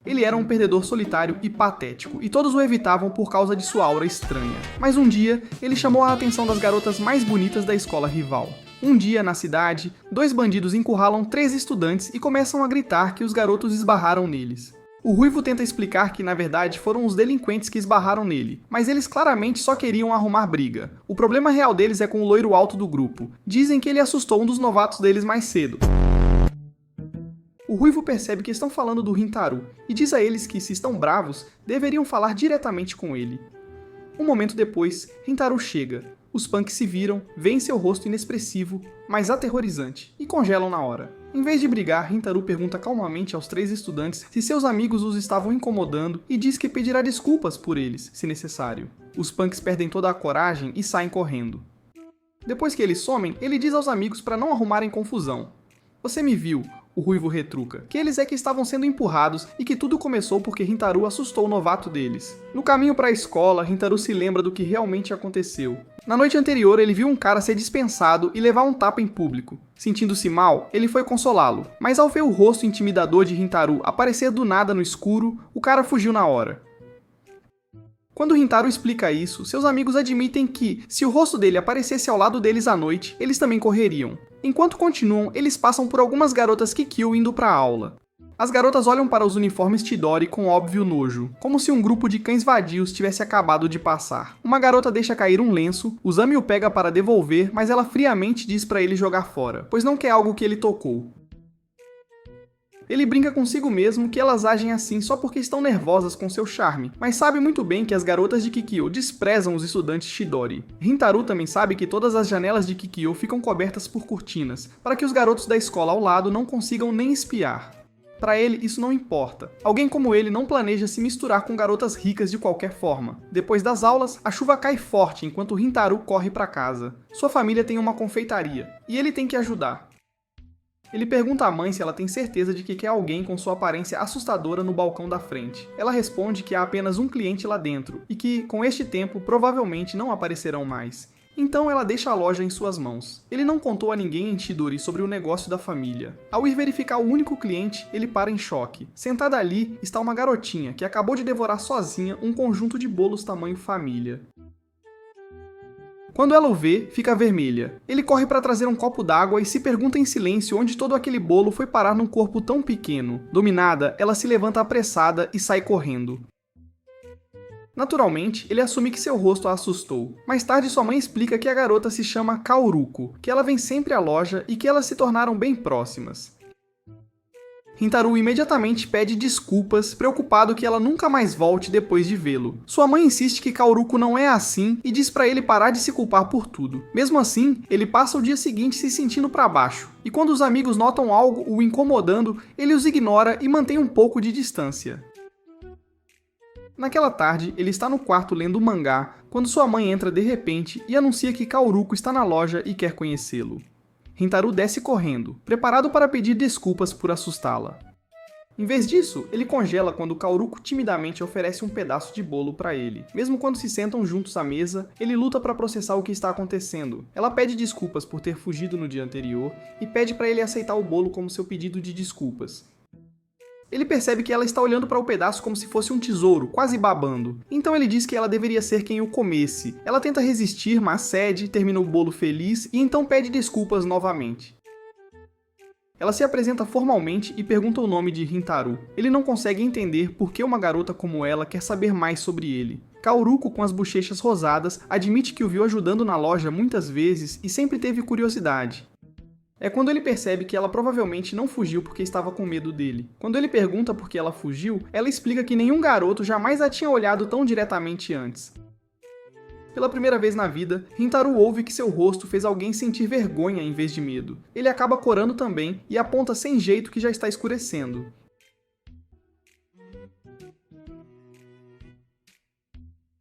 Ele era um perdedor solitário e patético, e todos o evitavam por causa de sua aura estranha. Mas um dia, ele chamou a atenção das garotas mais bonitas da escola rival. Um dia, na cidade, 2 bandidos encurralam 3 estudantes e começam a gritar que os garotos esbarraram neles. O Ruivo tenta explicar que, na verdade, foram os delinquentes que esbarraram nele, mas eles claramente só queriam arrumar briga. O problema real deles é com o loiro alto do grupo. Dizem que ele assustou um dos novatos deles mais cedo. O Ruivo percebe que estão falando do Rintaro, e diz a eles que, se estão bravos, deveriam falar diretamente com ele. Um momento depois, Rintaro chega. Os punks se viram, veem seu rosto inexpressivo, mas aterrorizante, e congelam na hora. Em vez de brigar, Rintaro pergunta calmamente aos 3 estudantes se seus amigos os estavam incomodando e diz que pedirá desculpas por eles, se necessário. Os punks perdem toda a coragem e saem correndo. Depois que eles somem, ele diz aos amigos para não arrumarem confusão. Você me viu, o Ruivo retruca, que eles é que estavam sendo empurrados e que tudo começou porque Rintaro assustou o novato deles. No caminho para a escola, Rintaro se lembra do que realmente aconteceu. Na noite anterior, ele viu um cara ser dispensado e levar um tapa em público. Sentindo-se mal, ele foi consolá-lo, mas ao ver o rosto intimidador de Rintaro aparecer do nada no escuro, o cara fugiu na hora. Quando Rintaro explica isso, seus amigos admitem que, se o rosto dele aparecesse ao lado deles à noite, eles também correriam. Enquanto continuam, eles passam por algumas garotas Kikyo indo pra aula. As garotas olham para os uniformes Chidori com óbvio nojo, como se um grupo de cães vadios tivesse acabado de passar. Uma garota deixa cair um lenço, Uzami o pega para devolver, mas ela friamente diz para ele jogar fora, pois não quer algo que ele tocou. Ele brinca consigo mesmo que elas agem assim só porque estão nervosas com seu charme, mas sabe muito bem que as garotas de Kikyo desprezam os estudantes Chidori. Rintaro também sabe que todas as janelas de Kikyo ficam cobertas por cortinas, para que os garotos da escola ao lado não consigam nem espiar. Para ele, isso não importa. Alguém como ele não planeja se misturar com garotas ricas de qualquer forma. Depois das aulas, a chuva cai forte enquanto Rintaro corre para casa. Sua família tem uma confeitaria, e ele tem que ajudar. Ele pergunta à mãe se ela tem certeza de que quer alguém com sua aparência assustadora no balcão da frente. Ela responde que há apenas um cliente lá dentro, e que, com este tempo, provavelmente não aparecerão mais. Então ela deixa a loja em suas mãos. Ele não contou a ninguém em Chidori sobre o negócio da família. Ao ir verificar o único cliente, ele para em choque. Sentada ali está uma garotinha que acabou de devorar sozinha um conjunto de bolos tamanho família. Quando ela o vê, fica vermelha. Ele corre para trazer um copo d'água e se pergunta em silêncio onde todo aquele bolo foi parar num corpo tão pequeno. Dominada, ela se levanta apressada e sai correndo. Naturalmente, ele assume que seu rosto a assustou. Mais tarde, sua mãe explica que a garota se chama Kaoruko, que ela vem sempre à loja e que elas se tornaram bem próximas. Rintaro imediatamente pede desculpas, preocupado que ela nunca mais volte depois de vê-lo. Sua mãe insiste que Kaoruko não é assim e diz pra ele parar de se culpar por tudo. Mesmo assim, ele passa o dia seguinte se sentindo pra baixo, e quando os amigos notam algo o incomodando, ele os ignora e mantém um pouco de distância. Naquela tarde, ele está no quarto lendo um mangá, quando sua mãe entra de repente e anuncia que Kaoruko está na loja e quer conhecê-lo. Rintaro desce correndo, preparado para pedir desculpas por assustá-la. Em vez disso, ele congela quando Kaoruko timidamente oferece um pedaço de bolo para ele. Mesmo quando se sentam juntos à mesa, ele luta para processar o que está acontecendo. Ela pede desculpas por ter fugido no dia anterior e pede para ele aceitar o bolo como seu pedido de desculpas. Ele percebe que ela está olhando para o pedaço como se fosse um tesouro, quase babando. Então ele diz que ela deveria ser quem o comesse. Ela tenta resistir, mas cede, termina o bolo feliz e então pede desculpas novamente. Ela se apresenta formalmente e pergunta o nome de Rintaro. Ele não consegue entender por que uma garota como ela quer saber mais sobre ele. Kaoruko, com as bochechas rosadas, admite que o viu ajudando na loja muitas vezes e sempre teve curiosidade. É quando ele percebe que ela provavelmente não fugiu porque estava com medo dele. Quando ele pergunta por que ela fugiu, ela explica que nenhum garoto jamais a tinha olhado tão diretamente antes. Pela primeira vez na vida, Rintaro ouve que seu rosto fez alguém sentir vergonha em vez de medo. Ele acaba corando também e aponta sem jeito que já está escurecendo.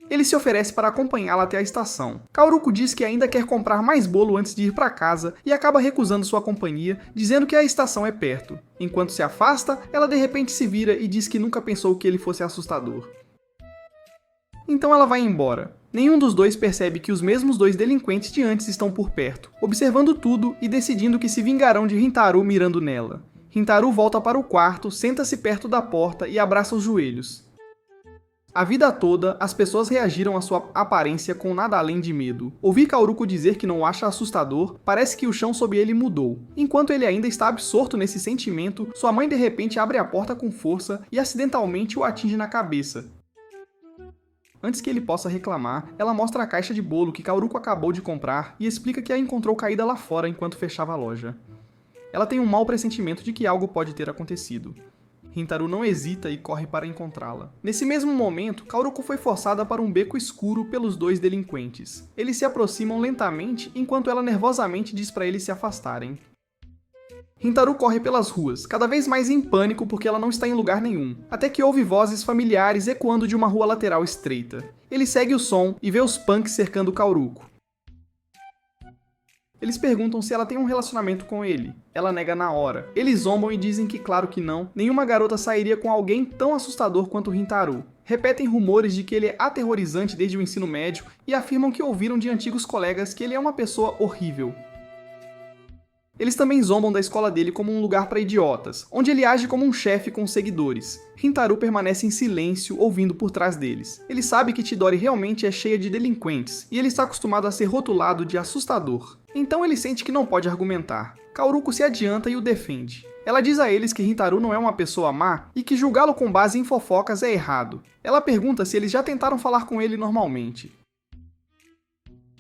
Ele se oferece para acompanhá-la até a estação. Kaoruko diz que ainda quer comprar mais bolo antes de ir para casa e acaba recusando sua companhia, dizendo que a estação é perto. Enquanto se afasta, ela de repente se vira e diz que nunca pensou que ele fosse assustador. Então ela vai embora. Nenhum dos dois percebe que os mesmos 2 delinquentes de antes estão por perto, observando tudo e decidindo que se vingarão de Rintaro mirando nela. Rintaro volta para o quarto, senta-se perto da porta e abraça os joelhos. A vida toda, as pessoas reagiram à sua aparência com nada além de medo. Ouvir Kaoruko dizer que não o acha assustador, parece que o chão sob ele mudou. Enquanto ele ainda está absorto nesse sentimento, sua mãe de repente abre a porta com força e acidentalmente o atinge na cabeça. Antes que ele possa reclamar, ela mostra a caixa de bolo que Kaoruko acabou de comprar e explica que a encontrou caída lá fora enquanto fechava a loja. Ela tem um mau pressentimento de que algo pode ter acontecido. Rintaro não hesita e corre para encontrá-la. Nesse mesmo momento, Kaoruko foi forçada para um beco escuro pelos dois delinquentes. Eles se aproximam lentamente enquanto ela nervosamente diz para eles se afastarem. Rintaro corre pelas ruas, cada vez mais em pânico porque ela não está em lugar nenhum, até que ouve vozes familiares ecoando de uma rua lateral estreita. Ele segue o som e vê os punks cercando Kaoruko. Eles perguntam se ela tem um relacionamento com ele. Ela nega na hora. Eles zombam e dizem que claro que não, nenhuma garota sairia com alguém tão assustador quanto Rintaro. Repetem rumores de que ele é aterrorizante desde o ensino médio e afirmam que ouviram de antigos colegas que ele é uma pessoa horrível. Eles também zombam da escola dele como um lugar para idiotas, onde ele age como um chefe com seguidores. Rintaro permanece em silêncio, ouvindo por trás deles. Ele sabe que Chidori realmente é cheia de delinquentes, e ele está acostumado a ser rotulado de assustador. Então ele sente que não pode argumentar. Kaoruko se adianta e o defende. Ela diz a eles que Rintaro não é uma pessoa má e que julgá-lo com base em fofocas é errado. Ela pergunta se eles já tentaram falar com ele normalmente.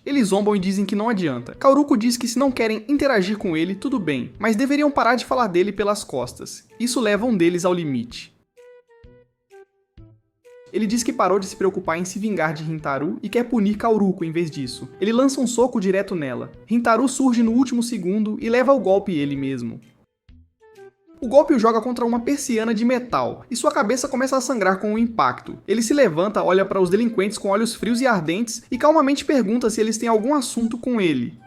Eles zombam e dizem que não adianta. Kaoruko diz que se não querem interagir com ele, tudo bem, mas deveriam parar de falar dele pelas costas. Isso leva um deles ao limite. Ele diz que parou de se preocupar em se vingar de Rintaro e quer punir Kaoruko em vez disso. Ele lança um soco direto nela. Rintaro surge no último segundo e leva o golpe ele mesmo. O golpe o joga contra uma persiana de metal, e sua cabeça começa a sangrar com o impacto. Ele se levanta, olha para os delinquentes com olhos frios e ardentes e calmamente pergunta se eles têm algum assunto com ele.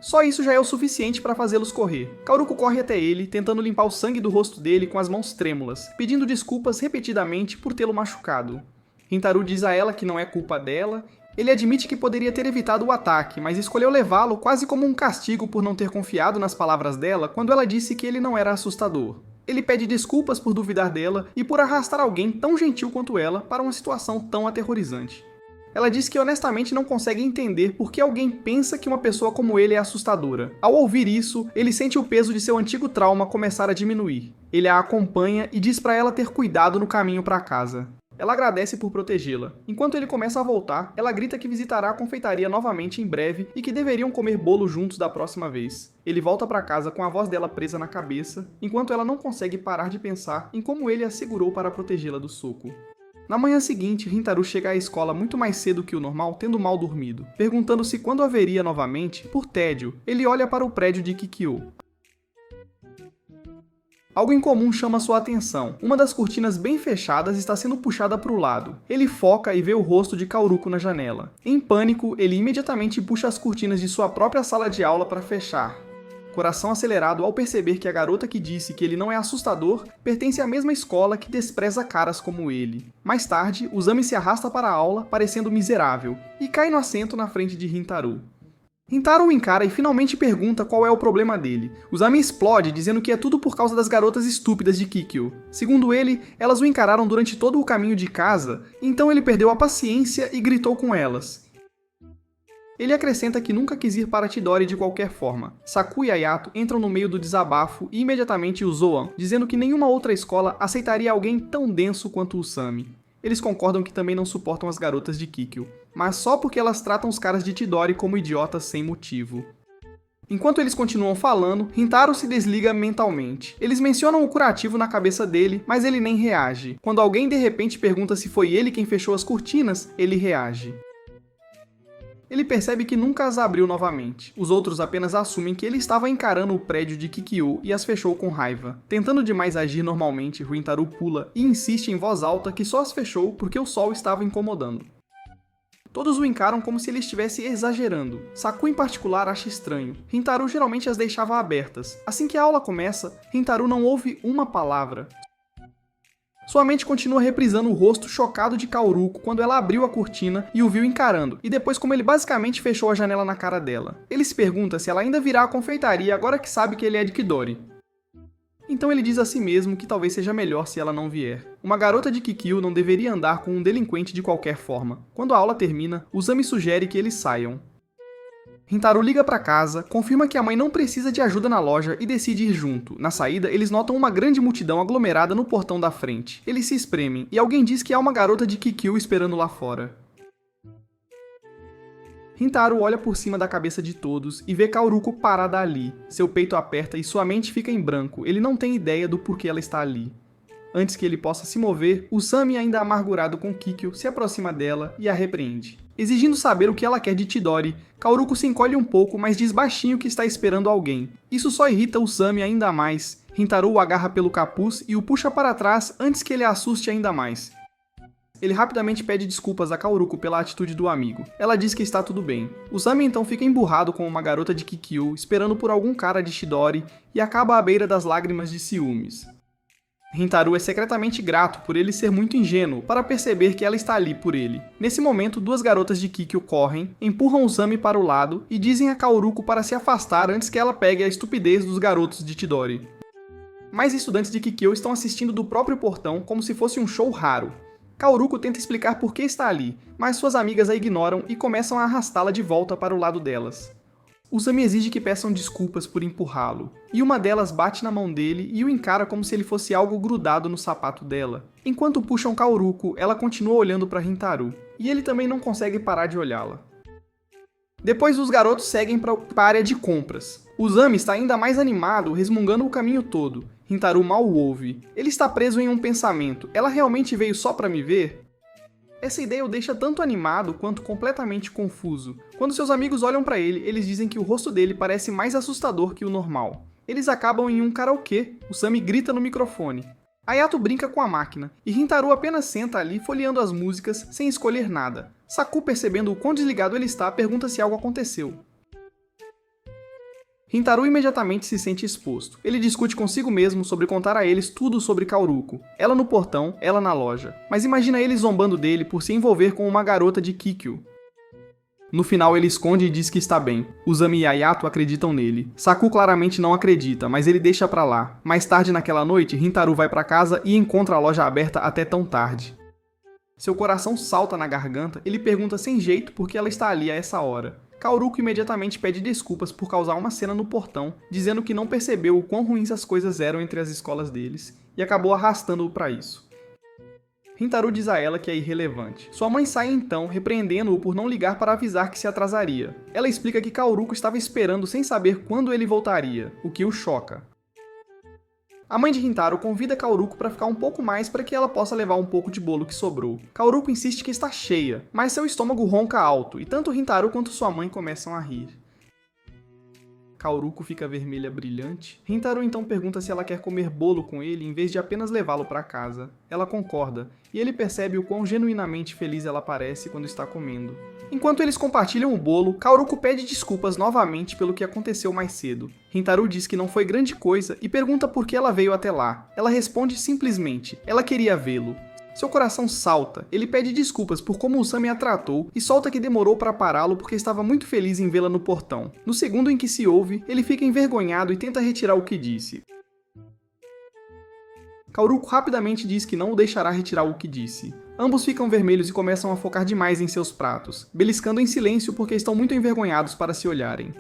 Só isso já é o suficiente para fazê-los correr. Kaoruko corre até ele, tentando limpar o sangue do rosto dele com as mãos trêmulas, pedindo desculpas repetidamente por tê-lo machucado. Rintaro diz a ela que não é culpa dela. Ele admite que poderia ter evitado o ataque, mas escolheu levá-lo quase como um castigo por não ter confiado nas palavras dela quando ela disse que ele não era assustador. Ele pede desculpas por duvidar dela e por arrastar alguém tão gentil quanto ela para uma situação tão aterrorizante. Ela diz que honestamente não consegue entender por que alguém pensa que uma pessoa como ele é assustadora. Ao ouvir isso, ele sente o peso de seu antigo trauma começar a diminuir. Ele a acompanha e diz para ela ter cuidado no caminho para casa. Ela agradece por protegê-la. Enquanto ele começa a voltar, ela grita que visitará a confeitaria novamente em breve e que deveriam comer bolo juntos da próxima vez. Ele volta para casa com a voz dela presa na cabeça, enquanto ela não consegue parar de pensar em como ele a segurou para protegê-la do soco. Na manhã seguinte, Rintaro chega à escola muito mais cedo que o normal, tendo mal dormido. Perguntando se quando haveria novamente, por tédio, ele olha para o prédio de Kikyo. Algo incomum chama sua atenção. Uma das cortinas bem fechadas está sendo puxada para o lado. Ele foca e vê o rosto de Kaoruko na janela. Em pânico, ele imediatamente puxa as cortinas de sua própria sala de aula para fechar. Coração acelerado ao perceber que a garota que disse que ele não é assustador pertence à mesma escola que despreza caras como ele. Mais tarde, Uzami se arrasta para a aula, parecendo miserável, e cai no assento na frente de Rintaro. Rintaro o encara e finalmente pergunta qual é o problema dele. Uzami explode, dizendo que é tudo por causa das garotas estúpidas de Kikyo. Segundo ele, elas o encararam durante todo o caminho de casa, então ele perdeu a paciência e gritou com elas. Ele acrescenta que nunca quis ir para Chidori de qualquer forma. Saku e Ayato entram no meio do desabafo e imediatamente o zoam, dizendo que nenhuma outra escola aceitaria alguém tão denso quanto Usami. Eles concordam que também não suportam as garotas de Kikyo, mas só porque elas tratam os caras de Chidori como idiotas sem motivo. Enquanto eles continuam falando, Rintaro se desliga mentalmente. Eles mencionam o curativo na cabeça dele, mas ele nem reage. Quando alguém de repente pergunta se foi ele quem fechou as cortinas, ele reage. Ele percebe que nunca as abriu novamente. Os outros apenas assumem que ele estava encarando o prédio de Kikyo e as fechou com raiva. Tentando demais agir normalmente, Rintaro pula e insiste em voz alta que só as fechou porque o sol estava incomodando. Todos o encaram como se ele estivesse exagerando. Saku em particular acha estranho. Rintaro geralmente as deixava abertas. Assim que a aula começa, Rintaro não ouve uma palavra. Sua mente continua reprisando o rosto chocado de Kaoruko quando ela abriu a cortina e o viu encarando, e depois como ele basicamente fechou a janela na cara dela. Ele se pergunta se ela ainda virá à confeitaria agora que sabe que ele é de Chidori. Então ele diz a si mesmo que talvez seja melhor se ela não vier. Uma garota de Kikyo não deveria andar com um delinquente de qualquer forma. Quando a aula termina, Uzami sugere que eles saiam. Rintaro liga para casa, confirma que a mãe não precisa de ajuda na loja e decide ir junto. Na saída, eles notam uma grande multidão aglomerada no portão da frente. Eles se espremem e alguém diz que há uma garota de Kikyo esperando lá fora. Rintaro olha por cima da cabeça de todos e vê Kaoruko parada ali. Seu peito aperta e sua mente fica em branco. Ele não tem ideia do porquê ela está ali. Antes que ele possa se mover, Usami, ainda amargurado com Kikyo, se aproxima dela e a repreende. Exigindo saber o que ela quer de Chidori, Kaoruko se encolhe um pouco, mas diz baixinho que está esperando alguém. Isso só irrita Usami ainda mais. Rintaro o agarra pelo capuz e o puxa para trás antes que ele a assuste ainda mais. Ele rapidamente pede desculpas a Kaoruko pela atitude do amigo. Ela diz que está tudo bem. Usami então fica emburrado com uma garota de Kikyo, esperando por algum cara de Chidori, e acaba à beira das lágrimas de ciúmes. Rintaro é secretamente grato por ele ser muito ingênuo para perceber que ela está ali por ele. Nesse momento, duas garotas de Kikyo correm, empurram Usami para o lado e dizem a Kaoruko para se afastar antes que ela pegue a estupidez dos garotos de Chidori. Mais estudantes de Kikyo estão assistindo do próprio portão como se fosse um show raro. Kaoruko tenta explicar por que está ali, mas suas amigas a ignoram e começam a arrastá-la de volta para o lado delas. Usami exige que peçam desculpas por empurrá-lo, e uma delas bate na mão dele e o encara como se ele fosse algo grudado no sapato dela. Enquanto puxam Kaoruko, ela continua olhando para Rintaro, e ele também não consegue parar de olhá-la. Depois os garotos seguem para a área de compras. Usami está ainda mais animado, resmungando o caminho todo. Rintaro mal o ouve. Ele está preso em um pensamento. Ela realmente veio só para me ver? Essa ideia o deixa tanto animado quanto completamente confuso. Quando seus amigos olham para ele, eles dizem que o rosto dele parece mais assustador que o normal. Eles acabam em um karaokê. Usami grita no microfone. Ayato brinca com a máquina, e Rintaro apenas senta ali folheando as músicas, sem escolher nada. Saku, percebendo o quão desligado ele está, pergunta se algo aconteceu. Rintaro imediatamente se sente exposto. Ele discute consigo mesmo sobre contar a eles tudo sobre Kaoruko. Ela no portão, ela na loja. Mas imagina ele zombando dele por se envolver com uma garota de Kikyo. No final ele esconde e diz que está bem. Usami e Ayato acreditam nele. Saku claramente não acredita, mas ele deixa pra lá. Mais tarde naquela noite, Rintaro vai pra casa e encontra a loja aberta até tão tarde. Seu coração salta na garganta, ele pergunta sem jeito por que ela está ali a essa hora. Kaoruko imediatamente pede desculpas por causar uma cena no portão, dizendo que não percebeu o quão ruins as coisas eram entre as escolas deles, e acabou arrastando-o para isso. Rintaro diz a ela que é irrelevante. Sua mãe sai então, repreendendo-o por não ligar para avisar que se atrasaria. Ela explica que Kaoruko estava esperando sem saber quando ele voltaria, o que o choca. A mãe de Rintaro convida Kaoruko para ficar um pouco mais para que ela possa levar um pouco de bolo que sobrou. Kaoruko insiste que está cheia, mas seu estômago ronca alto, e tanto Rintaro quanto sua mãe começam a rir. Kaoruko fica vermelha brilhante. Rintaro então pergunta se ela quer comer bolo com ele em vez de apenas levá-lo para casa. Ela concorda, e ele percebe o quão genuinamente feliz ela parece quando está comendo. Enquanto eles compartilham o bolo, Kaoruko pede desculpas novamente pelo que aconteceu mais cedo. Rintaro diz que não foi grande coisa e pergunta por que ela veio até lá. Ela responde simplesmente, ela queria vê-lo. Seu coração salta, ele pede desculpas por como Usami a tratou e solta que demorou para pará-lo porque estava muito feliz em vê-la no portão. No segundo em que se ouve, ele fica envergonhado e tenta retirar o que disse. Kaoruko rapidamente diz que não o deixará retirar o que disse. Ambos ficam vermelhos e começam a focar demais em seus pratos, beliscando em silêncio porque estão muito envergonhados para se olharem.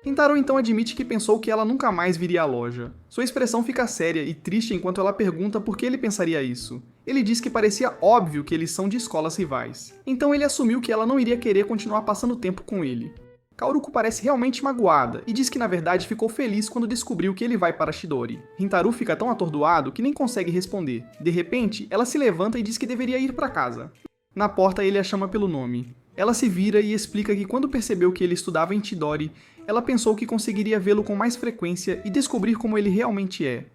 Rintaro então admite que pensou que ela nunca mais viria à loja. Sua expressão fica séria e triste enquanto ela pergunta por que ele pensaria isso. Ele diz que parecia óbvio que eles são de escolas rivais. Então ele assumiu que ela não iria querer continuar passando tempo com ele. Kaoruko parece realmente magoada e diz que na verdade ficou feliz quando descobriu que ele vai para Chidori. Rintaro fica tão atordoado que nem consegue responder. De repente, ela se levanta e diz que deveria ir para casa. Na porta ele a chama pelo nome. Ela se vira e explica que quando percebeu que ele estudava em Chidori, ela pensou que conseguiria vê-lo com mais frequência e descobrir como ele realmente é.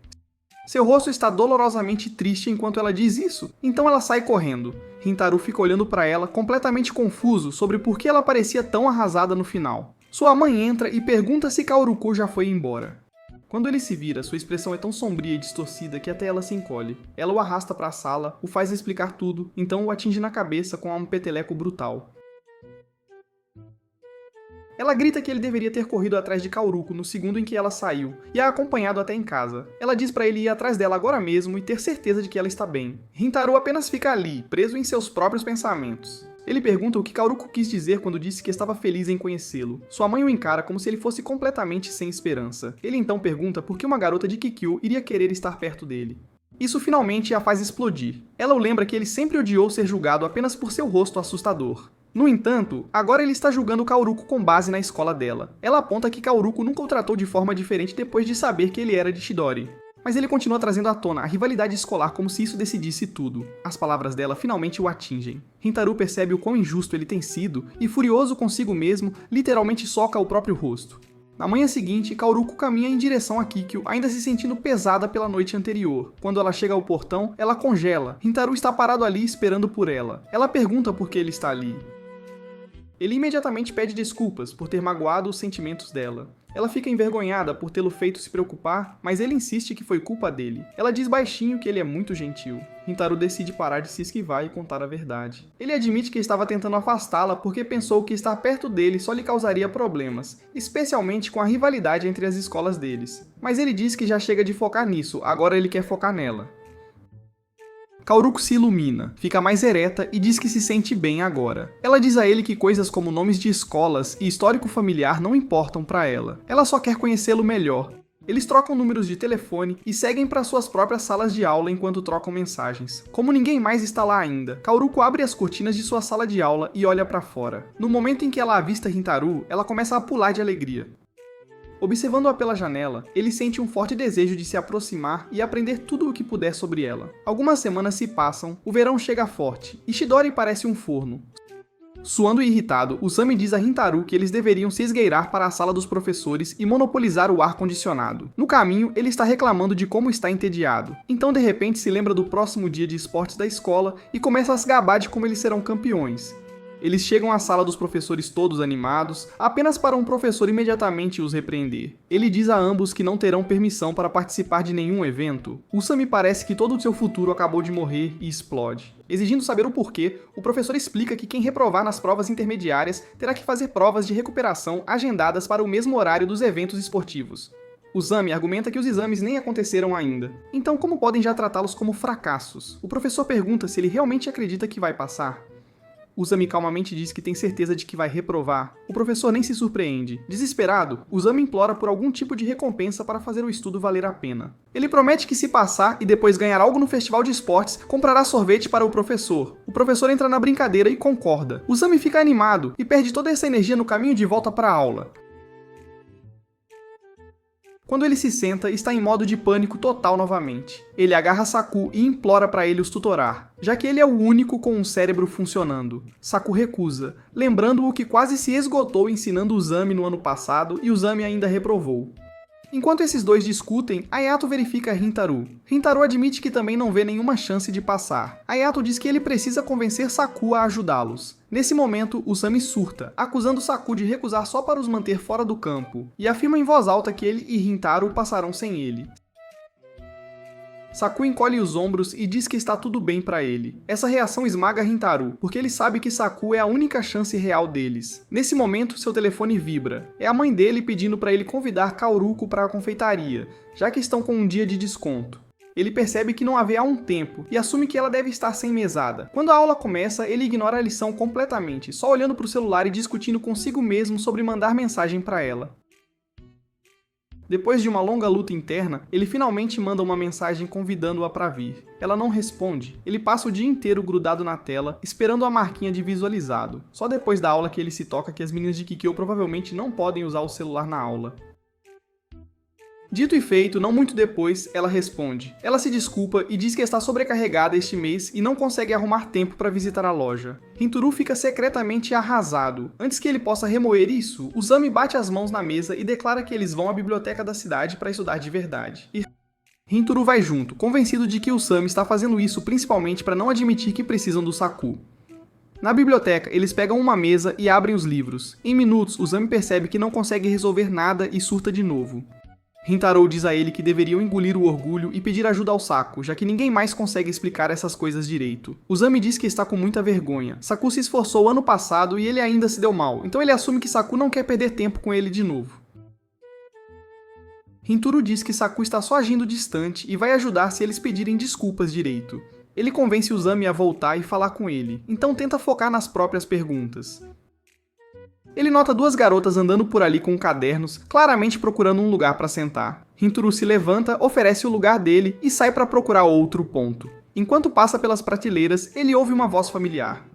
Seu rosto está dolorosamente triste enquanto ela diz isso, então ela sai correndo. Rintaro fica olhando para ela, completamente confuso sobre por que ela parecia tão arrasada no final. Sua mãe entra e pergunta se Kaoruko já foi embora. Quando ele se vira, sua expressão é tão sombria e distorcida que até ela se encolhe. Ela o arrasta para a sala, o faz explicar tudo, então o atinge na cabeça com um peteleco brutal. Ela grita que ele deveria ter corrido atrás de Kaoruko no segundo em que ela saiu, e a acompanhado até em casa. Ela diz pra ele ir atrás dela agora mesmo e ter certeza de que ela está bem. Rintaro apenas fica ali, preso em seus próprios pensamentos. Ele pergunta o que Kaoruko quis dizer quando disse que estava feliz em conhecê-lo. Sua mãe o encara como se ele fosse completamente sem esperança. Ele então pergunta por que uma garota de Kikyo iria querer estar perto dele. Isso finalmente a faz explodir. Ela o lembra que ele sempre odiou ser julgado apenas por seu rosto assustador. No entanto, agora ele está julgando Kaoruko com base na escola dela. Ela aponta que Kaoruko nunca o tratou de forma diferente depois de saber que ele era de Chidori. Mas ele continua trazendo à tona a rivalidade escolar como se isso decidisse tudo. As palavras dela finalmente o atingem. Rintaro percebe o quão injusto ele tem sido e, furioso consigo mesmo, literalmente soca o próprio rosto. Na manhã seguinte, Kaoruko caminha em direção a Kikyo, ainda se sentindo pesada pela noite anterior. Quando ela chega ao portão, ela congela. Rintaro está parado ali esperando por ela. Ela pergunta por que ele está ali. Ele imediatamente pede desculpas por ter magoado os sentimentos dela. Ela fica envergonhada por tê-lo feito se preocupar, mas ele insiste que foi culpa dele. Ela diz baixinho que ele é muito gentil. Rintaro decide parar de se esquivar e contar a verdade. Ele admite que estava tentando afastá-la porque pensou que estar perto dele só lhe causaria problemas, especialmente com a rivalidade entre as escolas deles. Mas ele diz que já chega de focar nisso, agora ele quer focar nela. Kaoruko se ilumina, fica mais ereta e diz que se sente bem agora. Ela diz a ele que coisas como nomes de escolas e histórico familiar não importam pra ela. Ela só quer conhecê-lo melhor. Eles trocam números de telefone e seguem para suas próprias salas de aula enquanto trocam mensagens. Como ninguém mais está lá ainda, Kaoruko abre as cortinas de sua sala de aula e olha pra fora. No momento em que ela avista Rintaro, ela começa a pular de alegria. Observando-a pela janela, ele sente um forte desejo de se aproximar e aprender tudo o que puder sobre ela. Algumas semanas se passam, o verão chega forte, e Chidori parece um forno. Suando e irritado, Usami diz a Rintaro que eles deveriam se esgueirar para a sala dos professores e monopolizar o ar-condicionado. No caminho, ele está reclamando de como está entediado. Então, de repente, se lembra do próximo dia de esportes da escola e começa a se gabar de como eles serão campeões. Eles chegam à sala dos professores todos animados, apenas para um professor imediatamente os repreender. Ele diz a ambos que não terão permissão para participar de nenhum evento. Usami parece que todo o seu futuro acabou de morrer e explode. Exigindo saber o porquê, o professor explica que quem reprovar nas provas intermediárias terá que fazer provas de recuperação agendadas para o mesmo horário dos eventos esportivos. Usami argumenta que os exames nem aconteceram ainda. Então, como podem já tratá-los como fracassos? O professor pergunta se ele realmente acredita que vai passar. Usami calmamente diz que tem certeza de que vai reprovar. O professor nem se surpreende. Desesperado, Usami implora por algum tipo de recompensa para fazer o estudo valer a pena. Ele promete que se passar e depois ganhar algo no festival de esportes, comprará sorvete para o professor. O professor entra na brincadeira e concorda. Usami fica animado e perde toda essa energia no caminho de volta para a aula. Quando ele se senta, está em modo de pânico total novamente. Ele agarra Saku e implora para ele os tutorar, já que ele é o único com um cérebro funcionando. Saku recusa, lembrando-o que quase se esgotou ensinando Usami no ano passado e Usami ainda reprovou. Enquanto esses dois discutem, Ayato verifica Rintaro. Rintaro admite que também não vê nenhuma chance de passar. Ayato diz que ele precisa convencer Saku a ajudá-los. Nesse momento, Usami surta, acusando Saku de recusar só para os manter fora do campo, e afirma em voz alta que ele e Rintaro passarão sem ele. Saku encolhe os ombros e diz que está tudo bem para ele. Essa reação esmaga Rintaro, porque ele sabe que Saku é a única chance real deles. Nesse momento, seu telefone vibra. É a mãe dele pedindo para ele convidar Kaoruko para a confeitaria, já que estão com um dia de desconto. Ele percebe que não a vê há um tempo e assume que ela deve estar sem mesada. Quando a aula começa, ele ignora a lição completamente, só olhando para o celular e discutindo consigo mesmo sobre mandar mensagem para ela. Depois de uma longa luta interna, ele finalmente manda uma mensagem convidando-a para vir. Ela não responde. Ele passa o dia inteiro grudado na tela, esperando a marquinha de visualizado. Só depois da aula que ele se toca que as meninas de Kikyo provavelmente não podem usar o celular na aula. Dito e feito, não muito depois, ela responde. Ela se desculpa e diz que está sobrecarregada este mês e não consegue arrumar tempo para visitar a loja. Rintaro fica secretamente arrasado. Antes que ele possa remoer isso, Usami bate as mãos na mesa e declara que eles vão à biblioteca da cidade para estudar de verdade. E Rintaro vai junto, convencido de que Usami está fazendo isso principalmente para não admitir que precisam do Saku. Na biblioteca, eles pegam uma mesa e abrem os livros. Em minutos, Usami percebe que não consegue resolver nada e surta de novo. Rintaro diz a ele que deveriam engolir o orgulho e pedir ajuda ao Saku, já que ninguém mais consegue explicar essas coisas direito. Uzami diz que está com muita vergonha. Saku se esforçou ano passado e ele ainda se deu mal, então ele assume que Saku não quer perder tempo com ele de novo. Rintaro diz que Saku está só agindo distante e vai ajudar se eles pedirem desculpas direito. Ele convence Uzami a voltar e falar com ele, então tenta focar nas próprias perguntas. Ele nota duas garotas andando por ali com cadernos, claramente procurando um lugar para sentar. Rintaro se levanta, oferece o lugar dele e sai para procurar outro ponto. Enquanto passa pelas prateleiras, ele ouve uma voz familiar.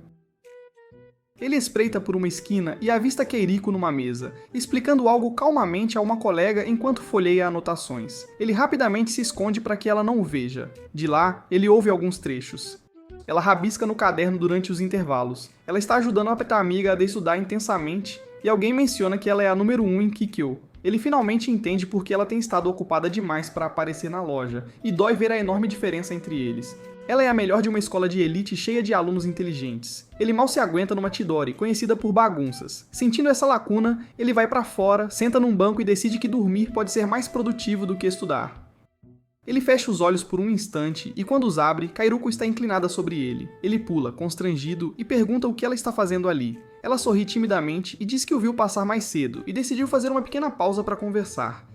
Ele espreita por uma esquina e avista Keiriko numa mesa, explicando algo calmamente a uma colega enquanto folheia anotações. Ele rapidamente se esconde para que ela não o veja. De lá, ele ouve alguns trechos. Ela rabisca no caderno durante os intervalos. Ela está ajudando a amiga a estudar intensamente e alguém menciona que ela é a número 1 em Kikyo. Ele finalmente entende porque ela tem estado ocupada demais para aparecer na loja, e dói ver a enorme diferença entre eles. Ela é a melhor de uma escola de elite cheia de alunos inteligentes. Ele mal se aguenta numa Chidori, conhecida por bagunças. Sentindo essa lacuna, ele vai para fora, senta num banco e decide que dormir pode ser mais produtivo do que estudar. Ele fecha os olhos por um instante e quando os abre, Kairuko está inclinada sobre ele. Ele pula, constrangido, e pergunta o que ela está fazendo ali. Ela sorri timidamente e diz que o viu passar mais cedo e decidiu fazer uma pequena pausa para conversar.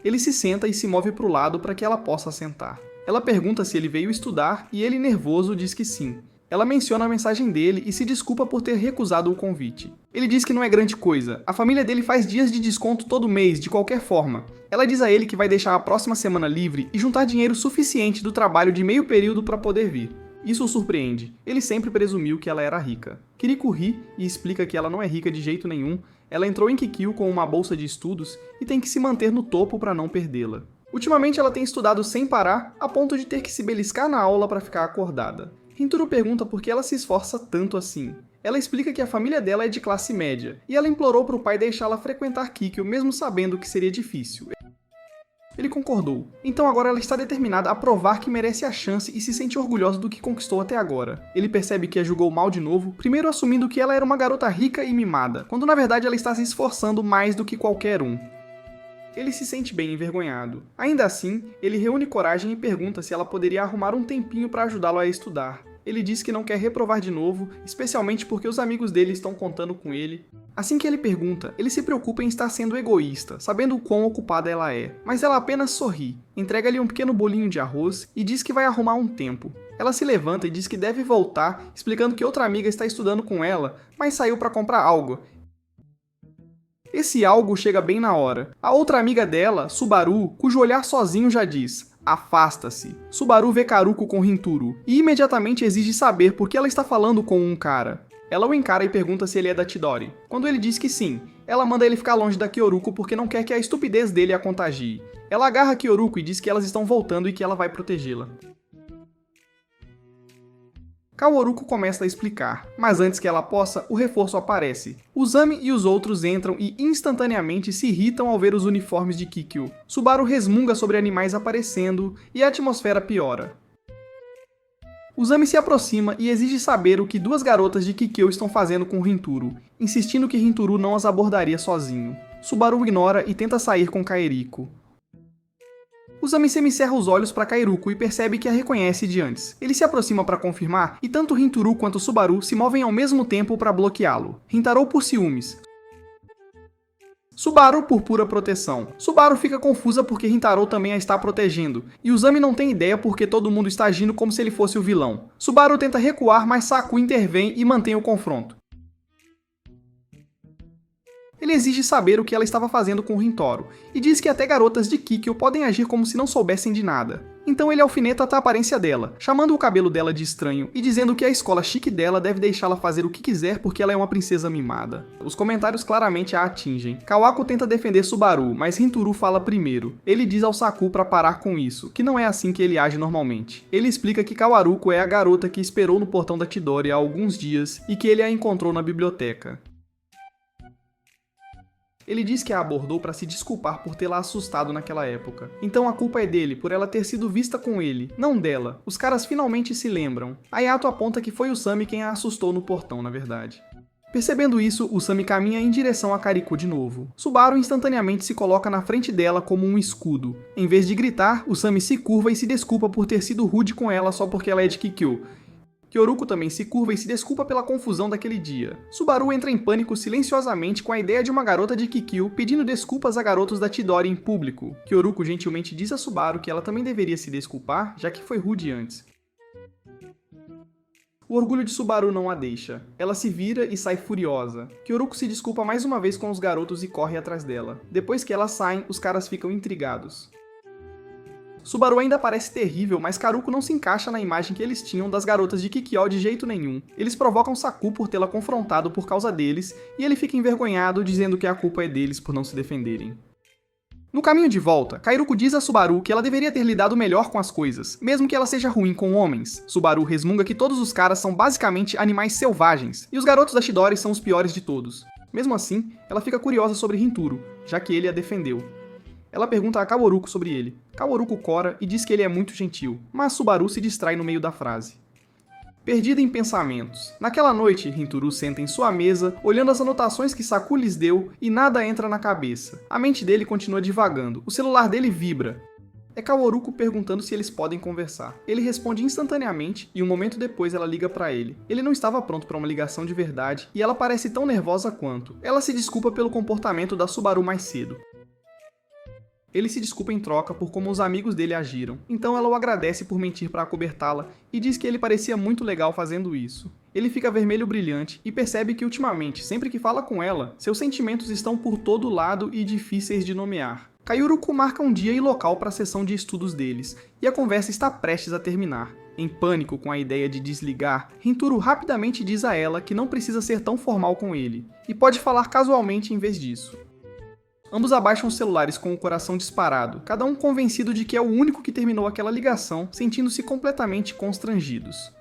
Ele se senta e se move para o lado para que ela possa sentar. Ela pergunta se ele veio estudar e ele, nervoso, diz que sim. Ela menciona a mensagem dele e se desculpa por ter recusado o convite. Ele diz que não é grande coisa, a família dele faz dias de desconto todo mês, de qualquer forma. Ela diz a ele que vai deixar a próxima semana livre e juntar dinheiro suficiente do trabalho de meio período para poder vir. Isso o surpreende, ele sempre presumiu que ela era rica. Kiriko ri e explica que ela não é rica de jeito nenhum, ela entrou em Kikyo com uma bolsa de estudos e tem que se manter no topo para não perdê-la. Ultimamente ela tem estudado sem parar, a ponto de ter que se beliscar na aula para ficar acordada. Rintaro pergunta por que ela se esforça tanto assim. Ela explica que a família dela é de classe média, e ela implorou para o pai deixá-la frequentar Kikyo mesmo sabendo que seria difícil. Ele concordou. Então agora ela está determinada a provar que merece a chance e se sente orgulhosa do que conquistou até agora. Ele percebe que a julgou mal de novo, primeiro assumindo que ela era uma garota rica e mimada, quando na verdade ela está se esforçando mais do que qualquer um. Ele se sente bem envergonhado. Ainda assim, ele reúne coragem e pergunta se ela poderia arrumar um tempinho para ajudá-lo a estudar. Ele diz que não quer reprovar de novo, especialmente porque os amigos dele estão contando com ele. Assim que ele pergunta, ele se preocupa em estar sendo egoísta, sabendo o quão ocupada ela é. Mas ela apenas sorri, entrega-lhe um pequeno bolinho de arroz e diz que vai arrumar um tempo. Ela se levanta e diz que deve voltar, explicando que outra amiga está estudando com ela, mas saiu para comprar algo. Esse algo chega bem na hora. A outra amiga dela, Subaru, cujo olhar sozinho já diz: afasta-se. Subaru vê Karuko com Rintaro e imediatamente exige saber por que ela está falando com um cara. Ela o encara e pergunta se ele é da Chidori. Quando ele diz que sim, ela manda ele ficar longe da Kyoruko porque não quer que a estupidez dele a contagie. Ela agarra Kyoruko e diz que elas estão voltando e que ela vai protegê-la. Kaworuko começa a explicar, mas antes que ela possa, o reforço aparece. Uzami e os outros entram e instantaneamente se irritam ao ver os uniformes de Kikyo. Subaru resmunga sobre animais aparecendo e a atmosfera piora. Uzami se aproxima e exige saber o que duas garotas de Kikyo estão fazendo com Rintaro, insistindo que Rintaro não as abordaria sozinho. Subaru ignora e tenta sair com Kairiko. Uzami semicerra os olhos para Kairuko e percebe que a reconhece de antes. Ele se aproxima para confirmar e tanto Rintaro quanto Subaru se movem ao mesmo tempo para bloqueá-lo. Rintaro por ciúmes. Subaru por pura proteção. Subaru fica confusa porque Rintaro também a está protegendo, e Uzami não tem ideia porque todo mundo está agindo como se ele fosse o vilão. Subaru tenta recuar, mas Saku intervém e mantém o confronto. Ele exige saber o que ela estava fazendo com Rintaro, e diz que até garotas de Kikyo podem agir como se não soubessem de nada. Então ele alfineta a aparência dela, chamando o cabelo dela de estranho e dizendo que a escola chique dela deve deixá-la fazer o que quiser porque ela é uma princesa mimada. Os comentários claramente a atingem. Kawako tenta defender Subaru, mas Rintaro fala primeiro. Ele diz ao Saku para parar com isso, que não é assim que ele age normalmente. Ele explica que Kawaruko é a garota que esperou no portão da Chidori há alguns dias e que ele a encontrou na biblioteca. Ele diz que a abordou para se desculpar por tê-la assustado naquela época. Então a culpa é dele, por ela ter sido vista com ele, não dela. Os caras finalmente se lembram. Ayato aponta que foi o Sami quem a assustou no portão, na verdade. Percebendo isso, Usami caminha em direção a Kariko de novo. Subaru instantaneamente se coloca na frente dela como um escudo. Em vez de gritar, Usami se curva e se desculpa por ter sido rude com ela só porque ela é de Kikyo. Kyoruko também se curva e se desculpa pela confusão daquele dia. Subaru entra em pânico silenciosamente com a ideia de uma garota de Kikyo pedindo desculpas a garotos da Chidori em público. Kyoruko gentilmente diz a Subaru que ela também deveria se desculpar, já que foi rude antes. O orgulho de Subaru não a deixa. Ela se vira e sai furiosa. Kyoruko se desculpa mais uma vez com os garotos e corre atrás dela. Depois que elas saem, os caras ficam intrigados. Subaru ainda parece terrível, mas Karuko não se encaixa na imagem que eles tinham das garotas de Kikyo de jeito nenhum. Eles provocam Saku por tê-la confrontado por causa deles, e ele fica envergonhado dizendo que a culpa é deles por não se defenderem. No caminho de volta, Kairuko diz a Subaru que ela deveria ter lidado melhor com as coisas, mesmo que ela seja ruim com homens. Subaru resmunga que todos os caras são basicamente animais selvagens, e os garotos da Chidori são os piores de todos. Mesmo assim, ela fica curiosa sobre Hinturo, já que ele a defendeu. Ela pergunta a Kaworuko sobre ele. Kaworuko cora e diz que ele é muito gentil, mas Subaru se distrai no meio da frase. Perdida em pensamentos. Naquela noite, Hinturo senta em sua mesa, olhando as anotações que Saku lhes deu e nada entra na cabeça. A mente dele continua divagando, o celular dele vibra. É Kaworuko perguntando se eles podem conversar. Ele responde instantaneamente e um momento depois ela liga pra ele. Ele não estava pronto para uma ligação de verdade e ela parece tão nervosa quanto. Ela se desculpa pelo comportamento da Subaru mais cedo. Ele se desculpa em troca por como os amigos dele agiram, então ela o agradece por mentir para acobertá-la e diz que ele parecia muito legal fazendo isso. Ele fica vermelho brilhante e percebe que ultimamente, sempre que fala com ela, seus sentimentos estão por todo lado e difíceis de nomear. Kairuko marca um dia e local para a sessão de estudos deles, e a conversa está prestes a terminar. Em pânico com a ideia de desligar, Hinturo rapidamente diz a ela que não precisa ser tão formal com ele, e pode falar casualmente em vez disso. Ambos abaixam os celulares com o coração disparado, cada um convencido de que é o único que terminou aquela ligação, sentindo-se completamente constrangidos.